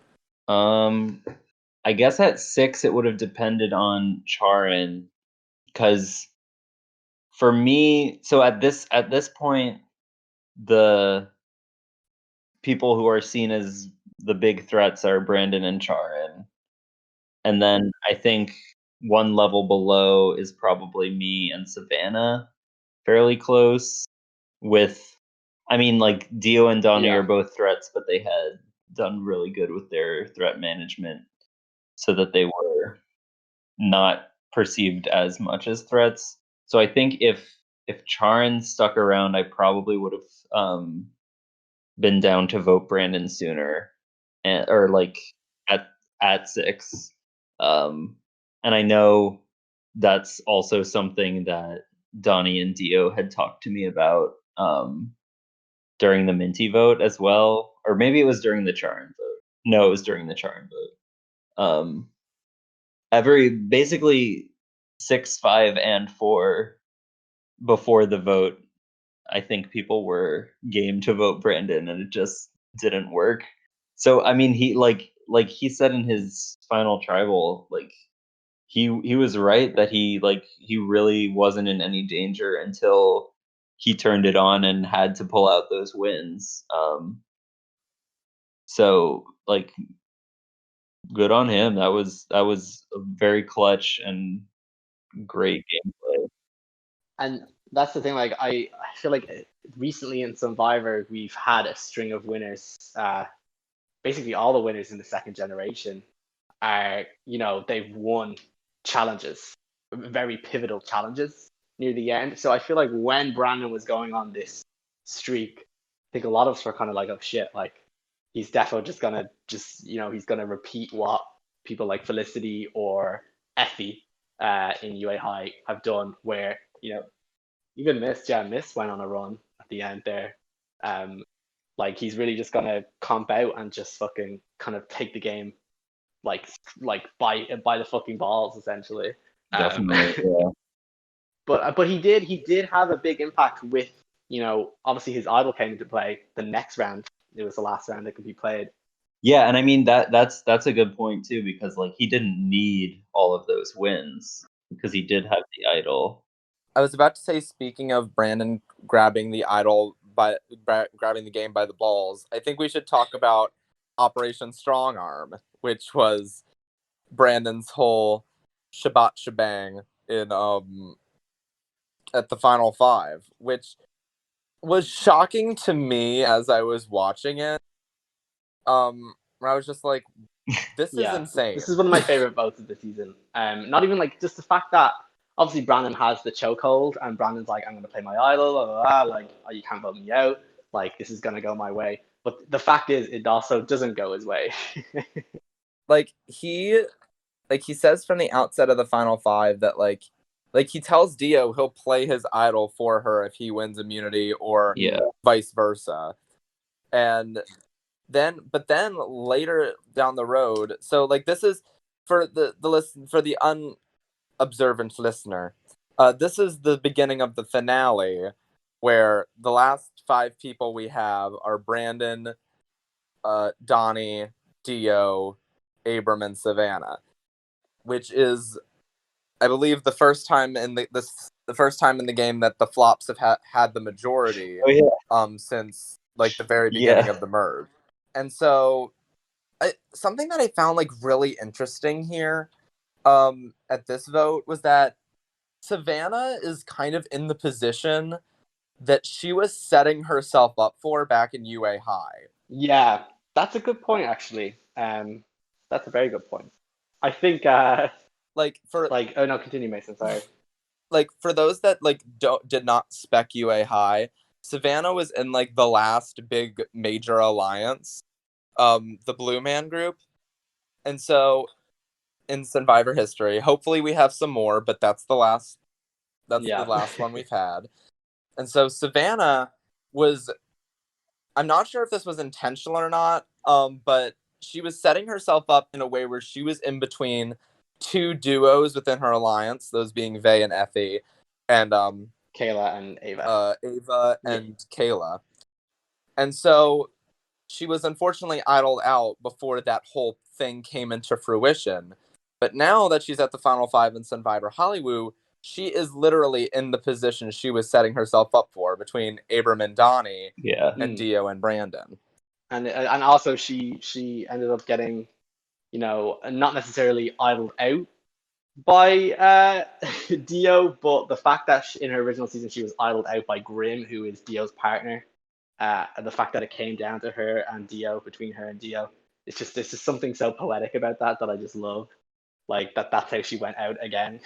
I guess at 6 it would have depended on Charon, because for me, so at this point, the people who are seen as the big threats are Brandon and Charon, and then I think one level below is probably me and Savannah, fairly close. With, I mean, like Dio and Donnie Yeah. are both threats, but they had done really good with their threat management, so that they were not perceived as much as threats. So I think if Charon stuck around, I probably would have been down to vote Brandon sooner, or like at 6. And I know that's also something that Donnie and Dio had talked to me about during the Minty vote as well, or maybe it was during the Charon vote. No, it was during the Charon vote. Basically 6, 5, and 4 before the vote, I think people were game to vote Brandon, and it just didn't work. So I mean, he like he said in his final tribal, like he was right that he really wasn't in any danger until he turned it on and had to pull out those wins. So like, good on him. That was a very clutch and great gameplay. And that's the thing, like I feel like recently in Sunvivor we've had a string of winners. Basically all the winners in the second generation are, they've won challenges, very pivotal challenges near the end. So I feel like when Brandon was going on this streak, I think a lot of us were kind of like, oh shit, like he's definitely he's gonna repeat what people like Felicity or Effie in UA High have done, where even Miss went on a run at the end there. Like he's really just gonna comp out and just fucking kind of take the game like by the fucking balls essentially. Definitely, yeah. But he did have a big impact with, obviously his idol came into play the next round. It was the last round that could be played. Yeah, and I mean that's a good point too, because like he didn't need all of those wins because he did have the idol. I was about to say, speaking of Brandon grabbing the idol grabbing the game by the balls, I think we should talk about Operation Strong Arm, which was Brandon's whole Shabbat shebang in at the final 5, which was shocking to me as I was watching it. Where I was just like, this is insane. This is one of my favorite votes of the season. Not even like just the fact that obviously Brandon has the chokehold and Brandon's like, I'm gonna play my idol, blah, blah, blah. Like, oh, you can't vote me out. Like, this is gonna go my way. But the fact is, it also doesn't go his way. He says from the outset of the final 5 that like like he tells Dio he'll play his idol for her if he wins immunity or vice versa. And then later down the road, so like this is for the listen for the unobservant listener. This is the beginning of the finale, where the last 5 people we have are Brandon, Donnie, Dio, Abram, and Savannah, which is, I believe, the first time in the first time in the game that the flops have had the majority. Since like the very beginning of the merge. And so something that I found like really interesting here at this vote was that Savannah is kind of in the position that she was setting herself up for back in UA High. Yeah, that's a good point, actually. That's a very good point. I think, oh no, continue, Mason. Sorry. Like for those that like did not spec UA High, Savannah was in like the last big major alliance, the Blue Man Group, and so in Sunvivor history, hopefully we have some more, but that's the last. That's the last one we've had. And so Savannah was, I'm not sure if this was intentional or not, but she was setting herself up in a way where she was in between 2 duos within her alliance, those being Vay and Effie, and Kayla and Ava. Ava and Kayla. And so she was unfortunately idled out before that whole thing came into fruition. But now that she's at the Final 5 in Sunvivor Hollywoo, she is literally in the position she was setting herself up for between Abram and Donnie and Dio and Brandon. And also she ended up getting, not necessarily idled out by Dio, but the fact that in her original season she was idled out by Grim, who is Dio's partner, and the fact that it came down to her and Dio, between her and Dio, there's just something so poetic about that I just love. Like that's how she went out again.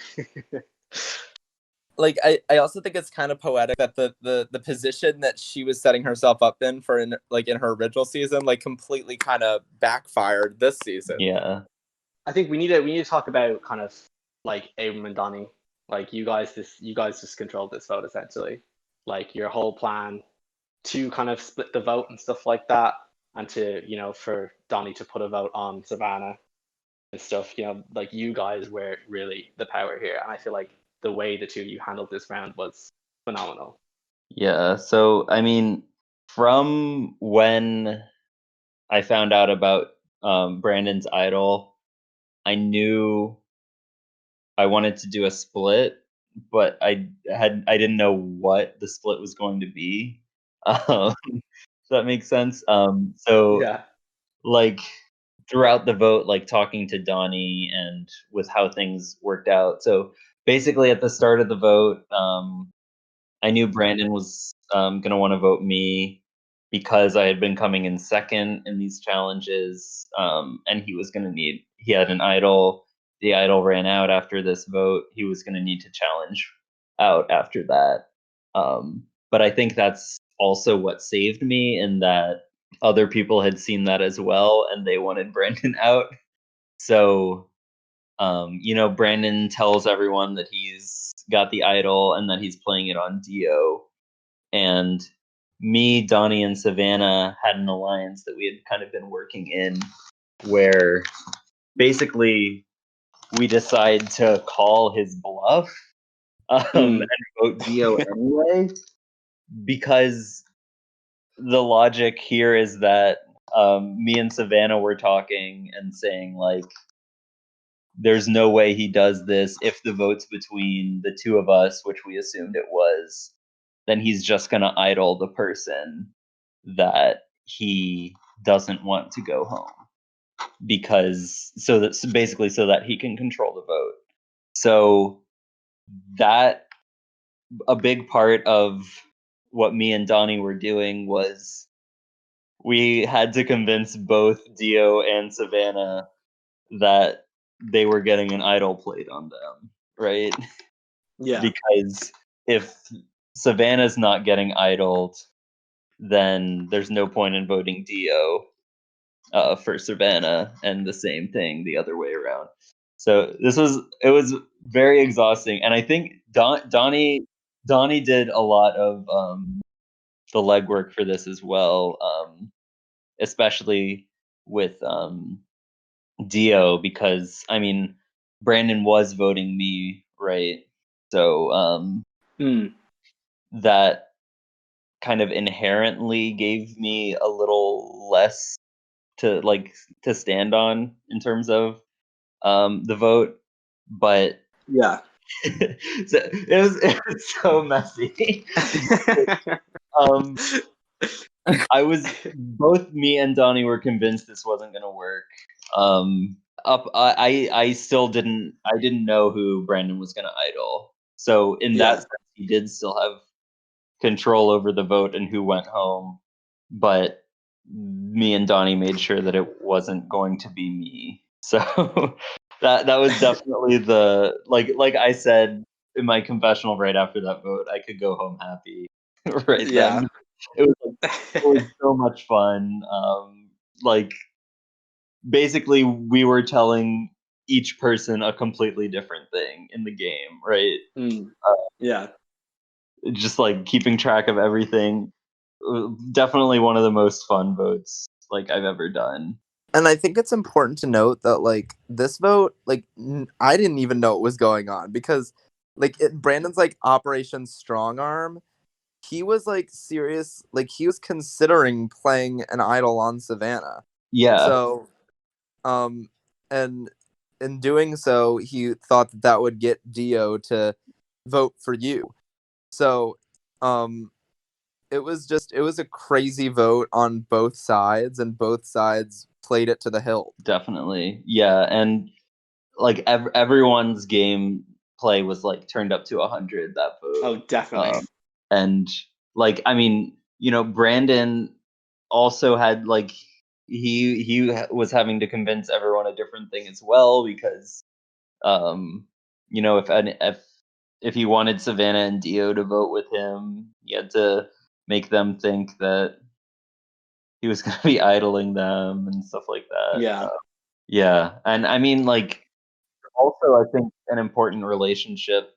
Like I also think it's kind of poetic that the position that she was setting herself up in for in her original season like completely kind of backfired this season. Yeah. I think we need to talk about kind of like Abram and Donnie. Like you guys just controlled this vote essentially. Like your whole plan to kind of split the vote and stuff like that, and to for Donnie to put a vote on Savannah and stuff. Like you guys were really the power here, and I feel like the way the two of you handled this round was phenomenal. Yeah. So I mean, from when I found out about Brandon's idol, I knew I wanted to do a split, but I didn't know what the split was going to be. Does that make sense? Yeah. Like throughout the vote, like talking to Donnie and with how things worked out. So basically, at the start of the vote, I knew Brandon was going to want to vote me because I had been coming in second in these challenges, and he had an idol. The idol ran out after this vote. He was going to need to challenge out after that. But I think that's also what saved me, in that other people had seen that as well and they wanted Brandon out. So, Brandon tells everyone that he's got the idol and that he's playing it on Dio. And me, Donnie, and Savannah had an alliance that we had kind of been working in, where basically we decide to call his bluff and vote Dio anyway, because the logic here is that me and Savannah were talking and saying, like, there's no way he does this. If the vote's between the two of us, which we assumed it was, then he's just going to idol the person that he doesn't want to go home, because so that he can control the vote. So that a big part of what me and Donnie were doing was we had to convince both Dio and Savannah that they were getting an idol played on them, right? Yeah. Because if Savannah's not getting idoled, then there's no point in voting Dio for Savannah, and the same thing the other way around. So it was very exhausting, and I think Donnie did a lot of the legwork for this as well, especially with Dio, because I mean Brandon was voting me, right? So that kind of inherently gave me a little less to stand on in terms of the vote, but Yeah. so it was so messy. um, both me and Donnie were convinced this wasn't gonna work. I still didn't know who Brandon was gonna idol. So in that sense, he did still have control over the vote and who went home, but me and Donnie made sure that it wasn't going to be me. So that was definitely the like I said in my confessional right after that vote, I could go home happy right then. It was so much fun. Like basically we were telling each person a completely different thing in the game, right? Just like keeping track of everything. Definitely one of the most fun votes like I've ever done. And I think it's important to note that like this vote, like I didn't even know what was going on because like Brandon's like Operation Strong Arm. He was like serious, like he was considering playing an idol on Savannah. Yeah. So, and in doing so, he thought that that would get Dio to vote for you. So, it was a crazy vote on both sides, and both sides played it to the hilt. Definitely, yeah, and like everyone's game play was like turned up to 100 that vote. Oh, definitely. And like I mean, you know, Brandon also had like he was having to convince everyone a different thing as well because you know if he wanted Savannah and Dio to vote with him, he had to make them think that he was going to be idling them and stuff like that. Yeah, and I mean like also I think an important relationship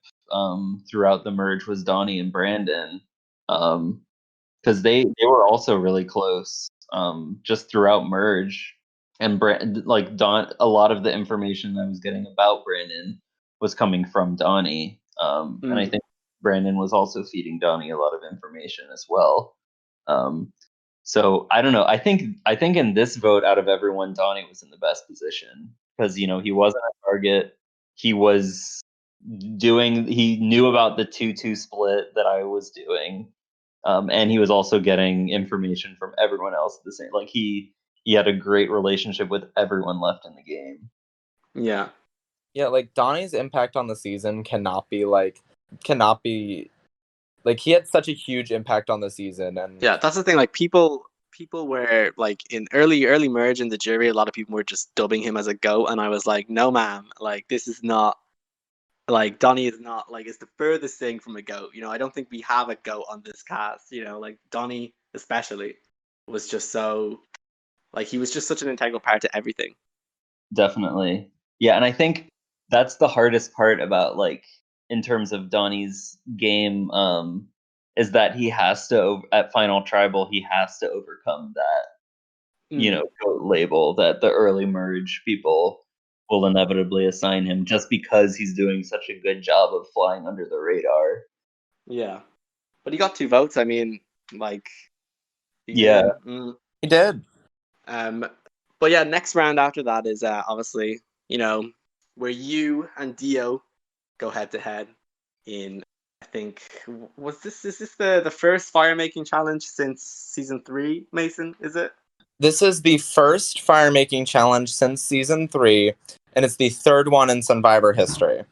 throughout the merge was Donnie and Brandon, because they were also really close just throughout merge, and like a lot of the information I was getting about Brandon was coming from Donnie, and I think Brandon was also feeding Donnie a lot of information as well. So I don't know. I think in this vote, out of everyone, Donnie was in the best position because you know he wasn't a target. He was he knew about the 2-2 split that I was doing, and he was also getting information from everyone else at the same. Like he had a great relationship with everyone left in the game. Yeah, like Donnie's impact on the season cannot be like he had such a huge impact on the season. And yeah, that's the thing. Like people were like in early merge in the jury, a lot of people were just dubbing him as a goat, and I was like, no, ma'am, like this is not like Donnie is not like it's the furthest thing from a goat. You know, I don't think we have a goat on this cast. You know, like Donnie especially was just so like he was just such an integral part to everything. Definitely, yeah, and I think that's the hardest part about like in terms of Donnie's game, is that he has to at Final Tribal he has to overcome that you know goat label that the early merge people will inevitably assign him just because he's doing such a good job of flying under the radar. Yeah, but he got 2 votes. I mean, like, he did. But yeah, next round after that is obviously, you know, where you and Dio go head to head in. I think is this the first fire making challenge since season 3? Mason, is it? This is the first fire making challenge since season 3, and it's the third one in Sunvivor history.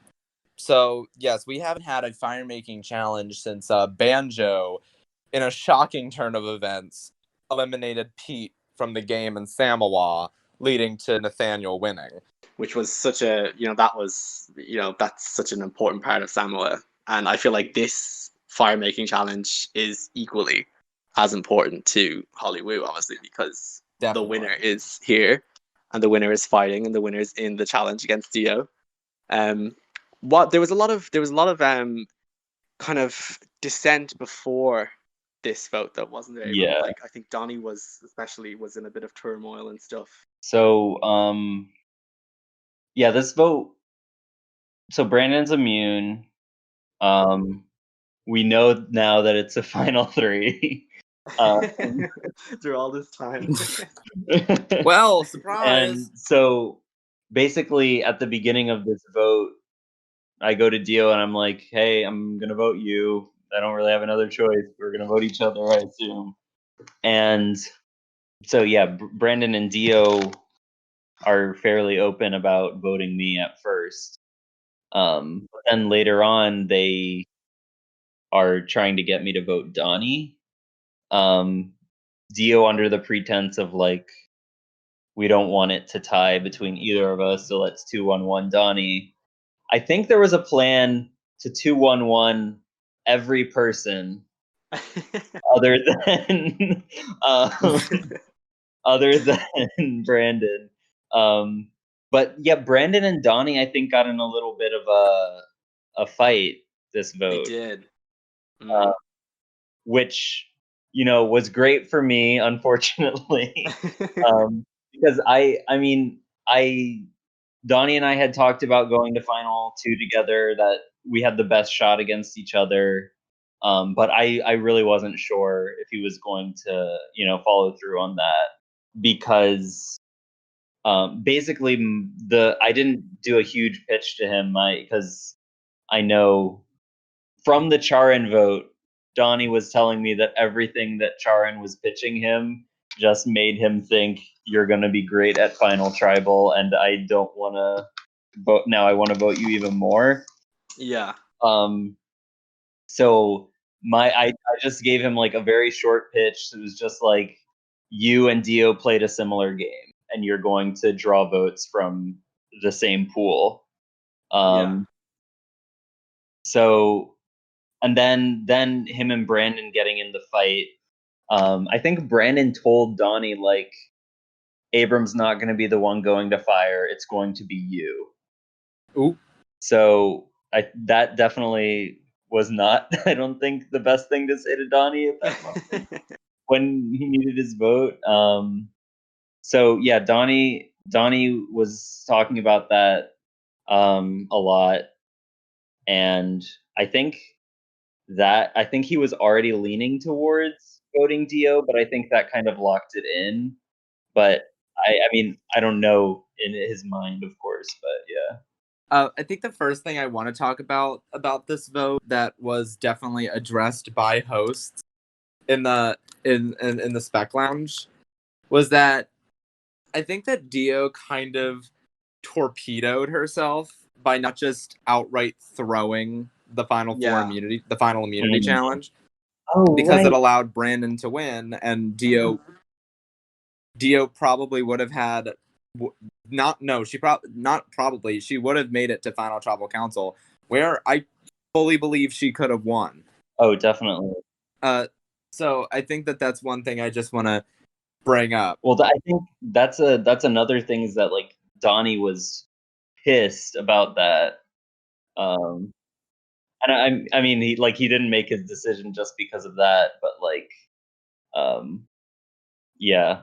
So yes, we haven't had a fire making challenge since Banjo, in a shocking turn of events, eliminated Pete from the game in Samoa, leading to Nathaniel winning. Which was such a, you know, that's such an important part of Samoa. And I feel like this fire making challenge is equally as important to Hollywoo, obviously, because the winner is here and the winner is fighting and the winner is in the challenge against Dio. there was a lot of kind of dissent before this vote, though, wasn't there? Yeah. Like, I think Donnie was in a bit of turmoil and stuff. So yeah, this vote. So Brandon's immune. We know now that it's a final three. Through all this time. Well, surprise. And so basically at the beginning of this vote, I go to Dio and I'm like, hey, I'm going to vote you. I don't really have another choice. We're going to vote each other, I assume. And so, yeah, Brandon and Dio are fairly open about voting me at first. But then later on, they are trying to get me to vote Donnie. Dio under the pretense of like, we don't want it to tie between either of us, so let's 2-1-1 Donnie. I think there was a plan to 2-1-1 every person other than other than Brandon. But yeah, Brandon and Donnie, I think, got in a little bit of a fight this vote. They did. Which, you know, was great for me, unfortunately. Because Donnie and I had talked about going to final two together, that we had the best shot against each other. But I really wasn't sure if he was going to, you know, follow through on that, because basically I didn't do a huge pitch to him, because I know from the Charin vote, Donnie was telling me that everything that Charin was pitching him just made him think you're going to be great at Final Tribal, and I don't want to vote now. I want to vote you even more. Yeah. So I just gave him like a very short pitch. It was just like, you and Dio played a similar game, and you're going to draw votes from the same pool. So, and then him and Brandon getting in the fight. I think Brandon told Donnie, like, Abram's not going to be the one going to fire. It's going to be you. Ooh. So that definitely was not, I don't think, the best thing to say to Donnie at that moment when he needed his vote. So yeah, Donnie was talking about that a lot, and I think he was already leaning towards voting Dio, but I think that kind of locked it in. But I mean, I don't know in his mind, of course, but yeah. I think the first thing I want to talk about this vote that was definitely addressed by hosts in the in the spec lounge was that I think that Dio kind of torpedoed herself by not just outright throwing the final immunity challenge, because it allowed Brandon to win, and Dio probably would have had she would have made it to Final Tribal Council, where I fully believe she could have won. Oh, definitely. So I think that's one thing I just want to bring up. Well, I think that's another thing, is that like Donnie was pissed about that. And I mean, he didn't make his decision just because of that, but like, yeah.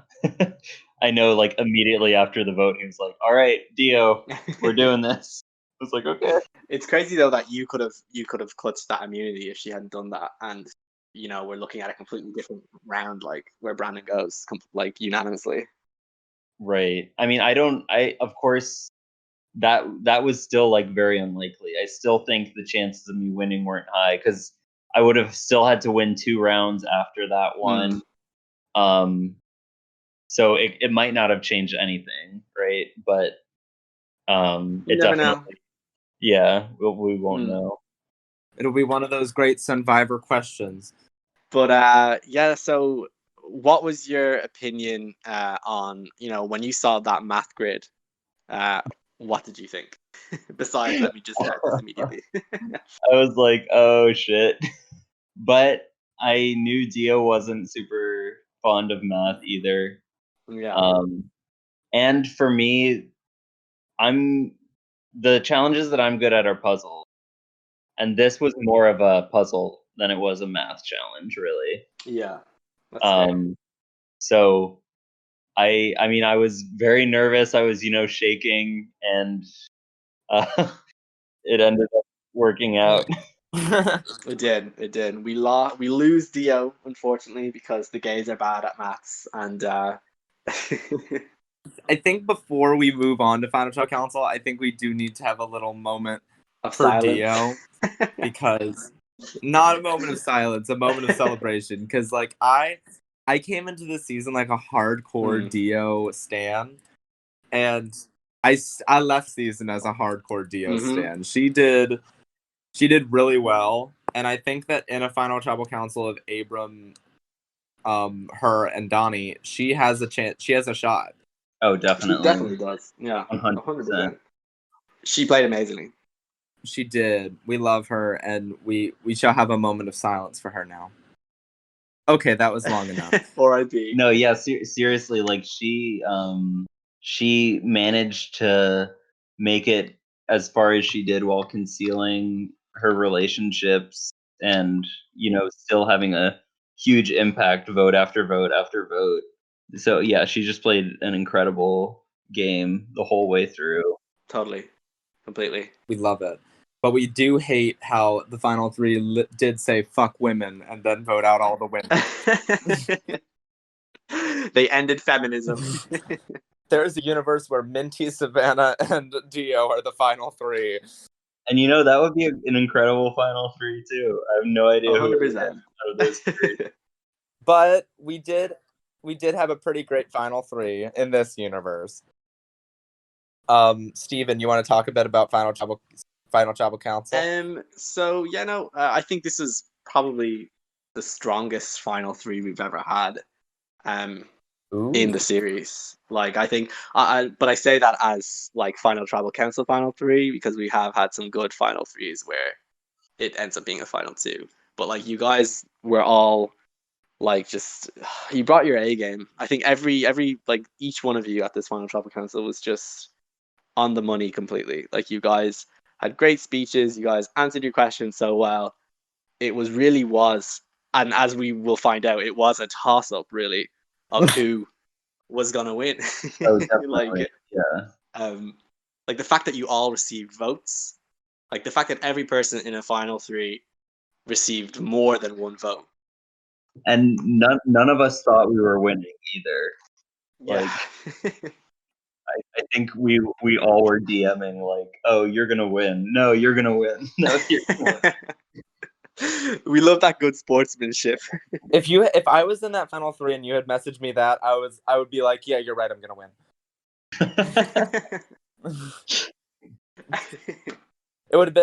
I know, like, immediately after the vote, he was like, all right, Dio, we're doing this. I was like, okay. It's crazy though that you could have clutched that immunity if she hadn't done that, and you know, we're looking at a completely different round, like where Brandon goes, like unanimously. Right. I mean, of course, that was still like very unlikely. I still think the chances of me winning weren't high, because I would have still had to win 2 rounds after that one. So it might not have changed anything, right? But it never definitely know. Yeah, we won't know. It'll be one of those great Sunvivor questions. But yeah, so what was your opinion on, you know, when you saw that math grid? What did you think? Besides, let me just start this immediately. I was like, oh shit. But I knew Dio wasn't super fond of math either. Yeah. And for me, I'm the challenges that I'm good at are puzzles, and this was more of a puzzle than it was a math challenge, really. Yeah. That's fair. So I mean, I was very nervous. I was, shaking, and it ended up working out. It did. We lose Dio, unfortunately, because the gays are bad at maths, and I think before we move on to Final Child Council, I think we do need to have a little moment of for silence. Dio, because not a moment of silence, a moment of celebration. Because like I came into this season like a hardcore Dio stan, and I left season as a hardcore Dio stan. She did really well, and I think that in a Final Tribal Council of Abram, her and Donnie, she has a chance. She has a shot. Oh, definitely. She definitely does. Yeah, 100%. She played amazingly. She did. We love her, and we shall have a moment of silence for her now. Okay, that was long enough. R.I.P. No, yeah, seriously, like she managed to make it as far as she did while concealing her relationships, and still having a huge impact, vote after vote after vote. So yeah, she just played an incredible game the whole way through. Totally, completely. We love it. But we do hate how the final three did say "fuck women" and then vote out all the women. They ended feminism. There's a universe where Minty, Savannah, and Dio are the final three. And that would be an incredible final three too. I have no idea 100%. who out of those three. But we did have a pretty great final three in this universe. Steven, you want to talk a bit about Final Tribal Council? So I think this is probably the strongest final three we've ever had. In the series, like I think, but I say that as like Final Tribal Council final three, because we have had some good final threes where it ends up being a final two. But like you guys were all like just you brought your A game. I think every like each one of you at this Final Tribal Council was just on the money completely. Like you guys had great speeches. You guys answered your questions so well. It was, and as we will find out, it was a toss up really of who was gonna win. Oh, definitely. Like the fact that you all received votes, like the fact that every person in a final three received more than one vote, and none of us thought we were winning either. Yeah. Like, I think we all were DMing like, "Oh, you're gonna win. No, you're gonna win. No, you're gonna win." We love that good sportsmanship. If I was in that final three and you had messaged me that, I would be like, yeah, you're right, I'm gonna win. It would have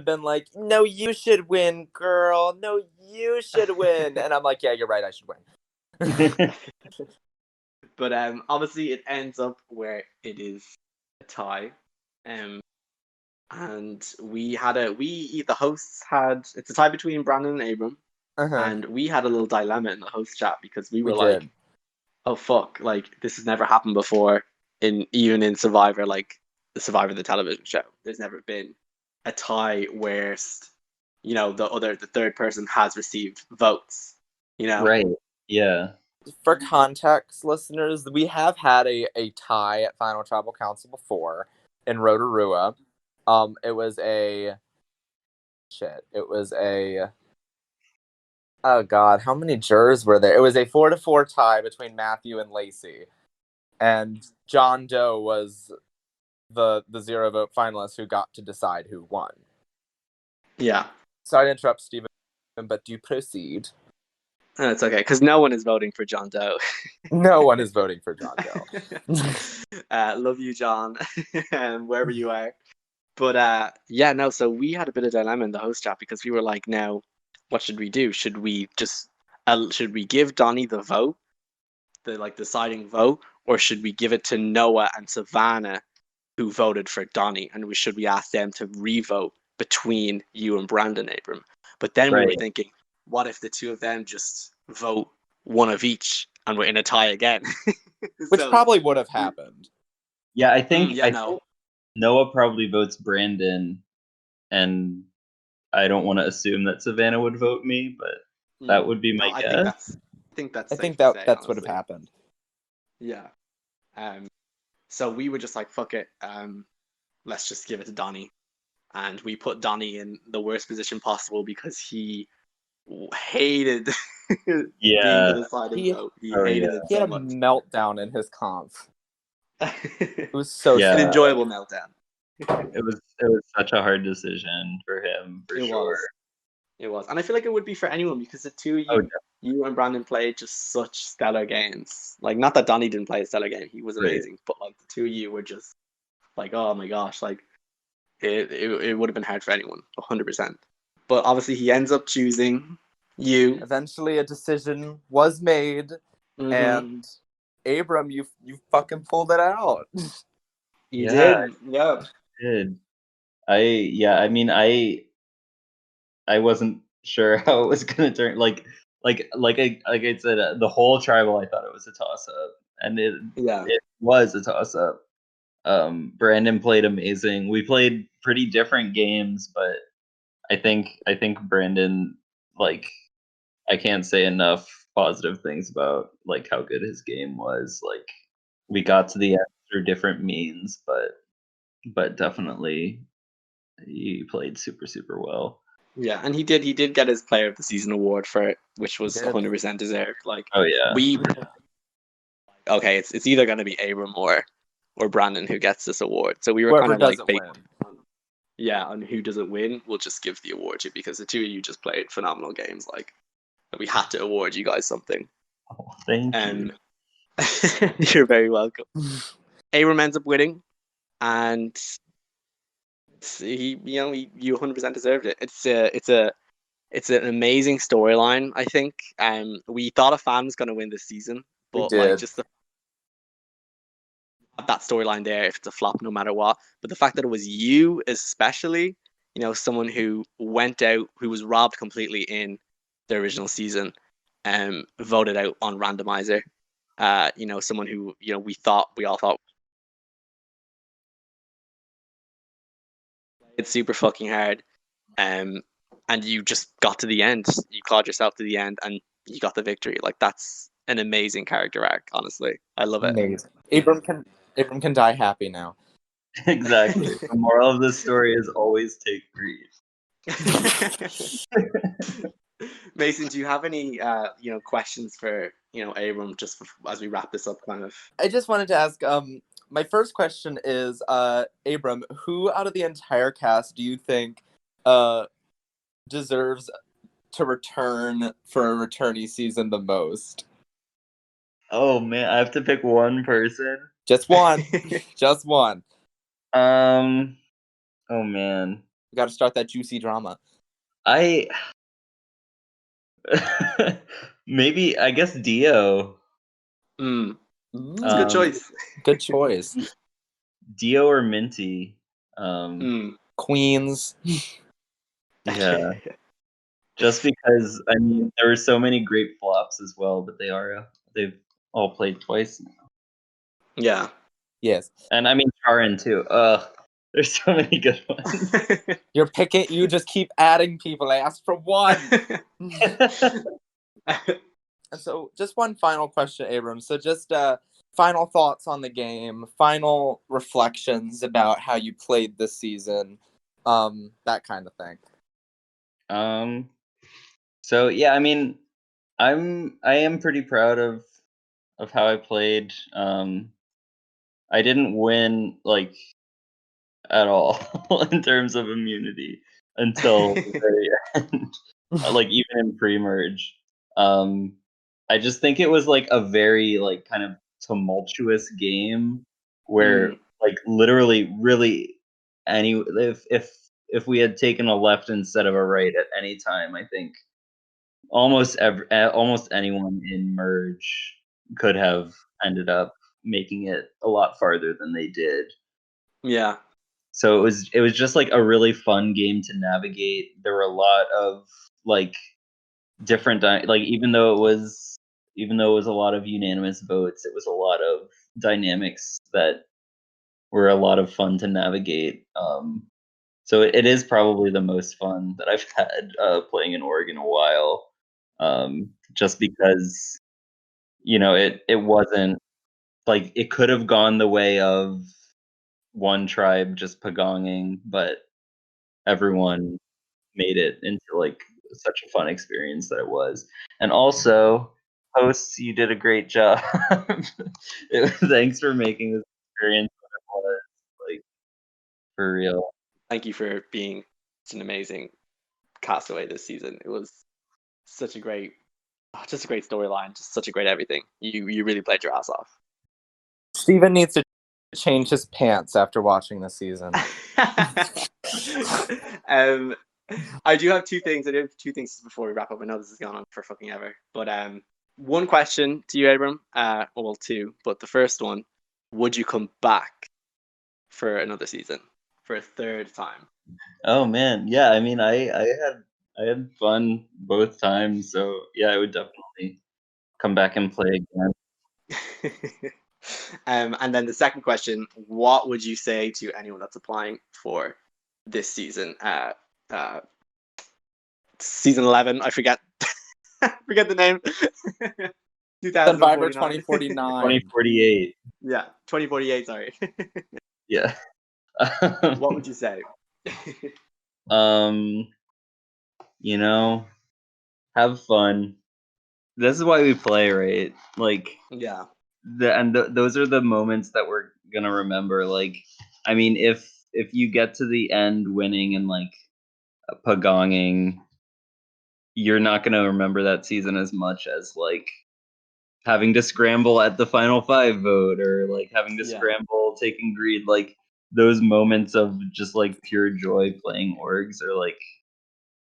been like, no, you should win, girl. No, you should win. And I'm like, yeah, you're right, I should win. But obviously it ends up where it is a tie. And the hosts it's a tie between Brandon and Abram. And we had a little dilemma in the host chat because we were like, oh fuck, like this has never happened before even in Survivor, like the Survivor the television show. There's never been a tie where the third person has received votes. Right. Yeah. For context, listeners, we have had a tie at Final Tribal Council before in Rotorua. It was a oh god, how many jurors were there? It was a 4-4 tie between Matthew and Lacey, and John Doe was the 0 vote finalist who got to decide who won. Yeah. Sorry to interrupt, Stephen, but do proceed. It's okay, because no one is voting for John Doe. No one is voting for John Doe. Love you, John, wherever you are. But so we had a bit of dilemma in the host chat because we were like, now, what should we do? Should we give Donnie the vote, the deciding vote, or should we give it to Noah and Savannah, who voted for Donnie, and should we ask them to re-vote between you and Brandon, Abram? But then we were thinking, what if the two of them just vote one of each and we're in a tie again? Which probably would have happened. Yeah, I think Noah probably votes Brandon, and I don't want to assume that Savannah would vote me, but that would be my I guess. think that's I safe think to say, that's what have honestly. happened. Yeah. So we were just like, fuck it. Let's just give it to Donnie. And we put Donnie in the worst position possible because he hated being Yeah. the deciding He- vote. He Oh, hated yeah. it He so had a much. meltdown in his conf. It An was so Yeah. sad. enjoyable meltdown. It was such a hard decision for him, for It sure. was. It was. And I feel like it would be for anyone because the two of Oh, you and Brandon played just such stellar games. Like, not that Donnie didn't play a stellar game, he was Right. amazing, but like the two of you were just like, oh my gosh, like it would have been hard for anyone, 100%. But obviously he ends up choosing you. Eventually, a decision was made, Mhm. and Abram, you fucking pulled it out. You Yeah. did. Yeah. Did. I mean, I wasn't sure how it was gonna turn. Like I said, the whole tribal, I thought it was a toss up, and it Yeah. was a toss up. Brandon played amazing. We played pretty different games, but I think Brandon, like, I can't say enough positive things about like how good his game was. Like, we got to the end through different means, but definitely he played super well. Yeah, and he did get his player of the season award for it, which was He did. 100% deserved. Like, Oh yeah. Okay, it's either gonna be Abram or Brandon who gets this award. So we were Whoever kind of like, doesn't win. yeah, and who doesn't win, we'll just give the award to, because the two of you just played phenomenal games. Like, we had to award you guys something. Oh, thank you. You're very welcome. Abram ends up winning, and you 100% deserved it. It's an amazing storyline. I think. We thought a fan was going to win this season, We but like did. just that storyline there, if it's a flop, no matter what. But the fact that it was you, especially, someone who went out, who was robbed completely in the original season, voted out on randomizer. Someone who we all thought it's super fucking hard. And you just got to the end. You clawed yourself to the end, and you got the victory. Like, that's an amazing character arc. Honestly, I love it. Amazing. Abram can die happy now. Exactly. The moral of this story is always take grief. Mason, do you have any questions for Abram, just as we wrap this up, kind of? I just wanted to ask. My first question is, Abram, who out of the entire cast do you think, deserves to return for a returnee season the most? Oh man, I have to pick one person. Just one. Just one. Oh man. We got to start that juicy drama. Maybe, I guess Dio. That's a good choice. Good choice. Dio or Minty. Queens. Yeah. Just because, I mean, there were so many great flops as well, but they've all played twice now. Yeah. Yes. And I mean, Charin too. There's so many good ones. You just keep adding people. I asked for one. And so just one final question, Abram. So just final thoughts on the game, final reflections about how you played this season, that kind of thing. So yeah, I mean, I am pretty proud of how I played. I didn't win like at all in terms of immunity until the very end. Like, even in pre-merge. I just think it was like a very like kind of tumultuous game where like literally really if we had taken a left instead of a right at any time, I think almost anyone in merge could have ended up making it a lot farther than they did. Yeah. So it was just like a really fun game to navigate. There were a lot of like different like even though it was a lot of unanimous votes, it was a lot of dynamics that were a lot of fun to navigate. So it is probably the most fun that I've had playing an org in a while. Just because it wasn't like it could have gone the way of one tribe just pagonging, but everyone made it into like such a fun experience that it was. And also, hosts, you did a great job. Thanks for making this experience what it was, like, for real. Thank you for being such an amazing castaway this season. It was such a great, just a great storyline, just such a great everything. You really played your ass off. Steven needs to change his pants after watching the season. I do have two things. I do have two things before we wrap up. I know this has gone on for fucking ever, but one question to you, Abram. Well, two, but the first one: would you come back for another season for a third time? Oh man, yeah. I mean, I had fun both times, so yeah, I would definitely come back and play again. And then the second question: what would you say to anyone that's applying for this season? Season 11. I forget. Forget the name. Sunvivor 2049. 2049. 2048. Yeah, 2048. Sorry. Yeah. What would you say? Have fun. This is why we play, right? Like, Yeah. those are the moments that we're gonna remember. Like, I mean, if you get to the end winning and like pagonging, you're not gonna remember that season as much as like having to scramble at the final five vote, or like having to Yeah. scramble taking greed. Like, those moments of just like pure joy playing orgs are like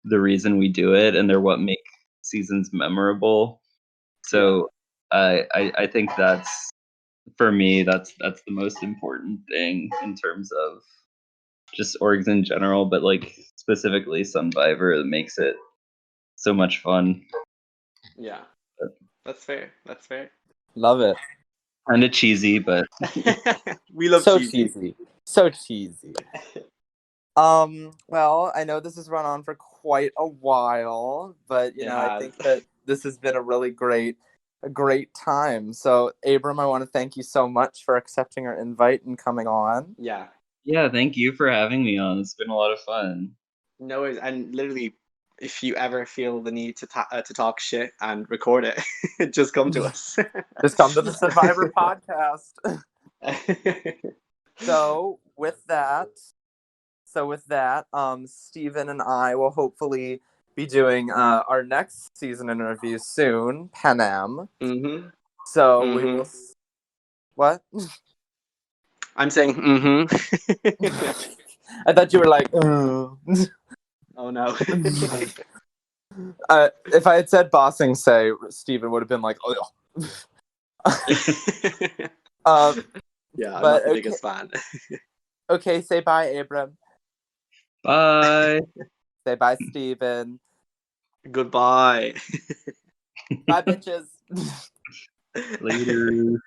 the reason we do it, and they're what make seasons memorable. So I think that's, for me, that's the most important thing in terms of just orgs in general, but like specifically Sunvivor, that makes it so much fun. Yeah. That's fair. That's fair. Love it. Kind of cheesy, but We love So cheesy. cheesy. So cheesy. Well, I know this has run on for quite a while, but It I has. think that this has been a great time. So, Abram, I want to thank you so much for accepting our invite and coming on. Yeah. yeah, thank you for having me on. It's been a lot of fun. No worries. And literally, if you ever feel the need to talk shit and record it, just come to us. Just come to the Survivor podcast. So with that, Steven and I will hopefully be doing our next season interview soon, Panam. Mm-hmm. So we will. What? I'm saying mm-hmm. I thought you were like. Oh no. If I had said bossing, say Steven would have been like, oh. Yeah, I'm but not the biggest fan. Okay, say bye, Abram. Bye. Say bye, Steven. Goodbye. Bye, bitches. Later.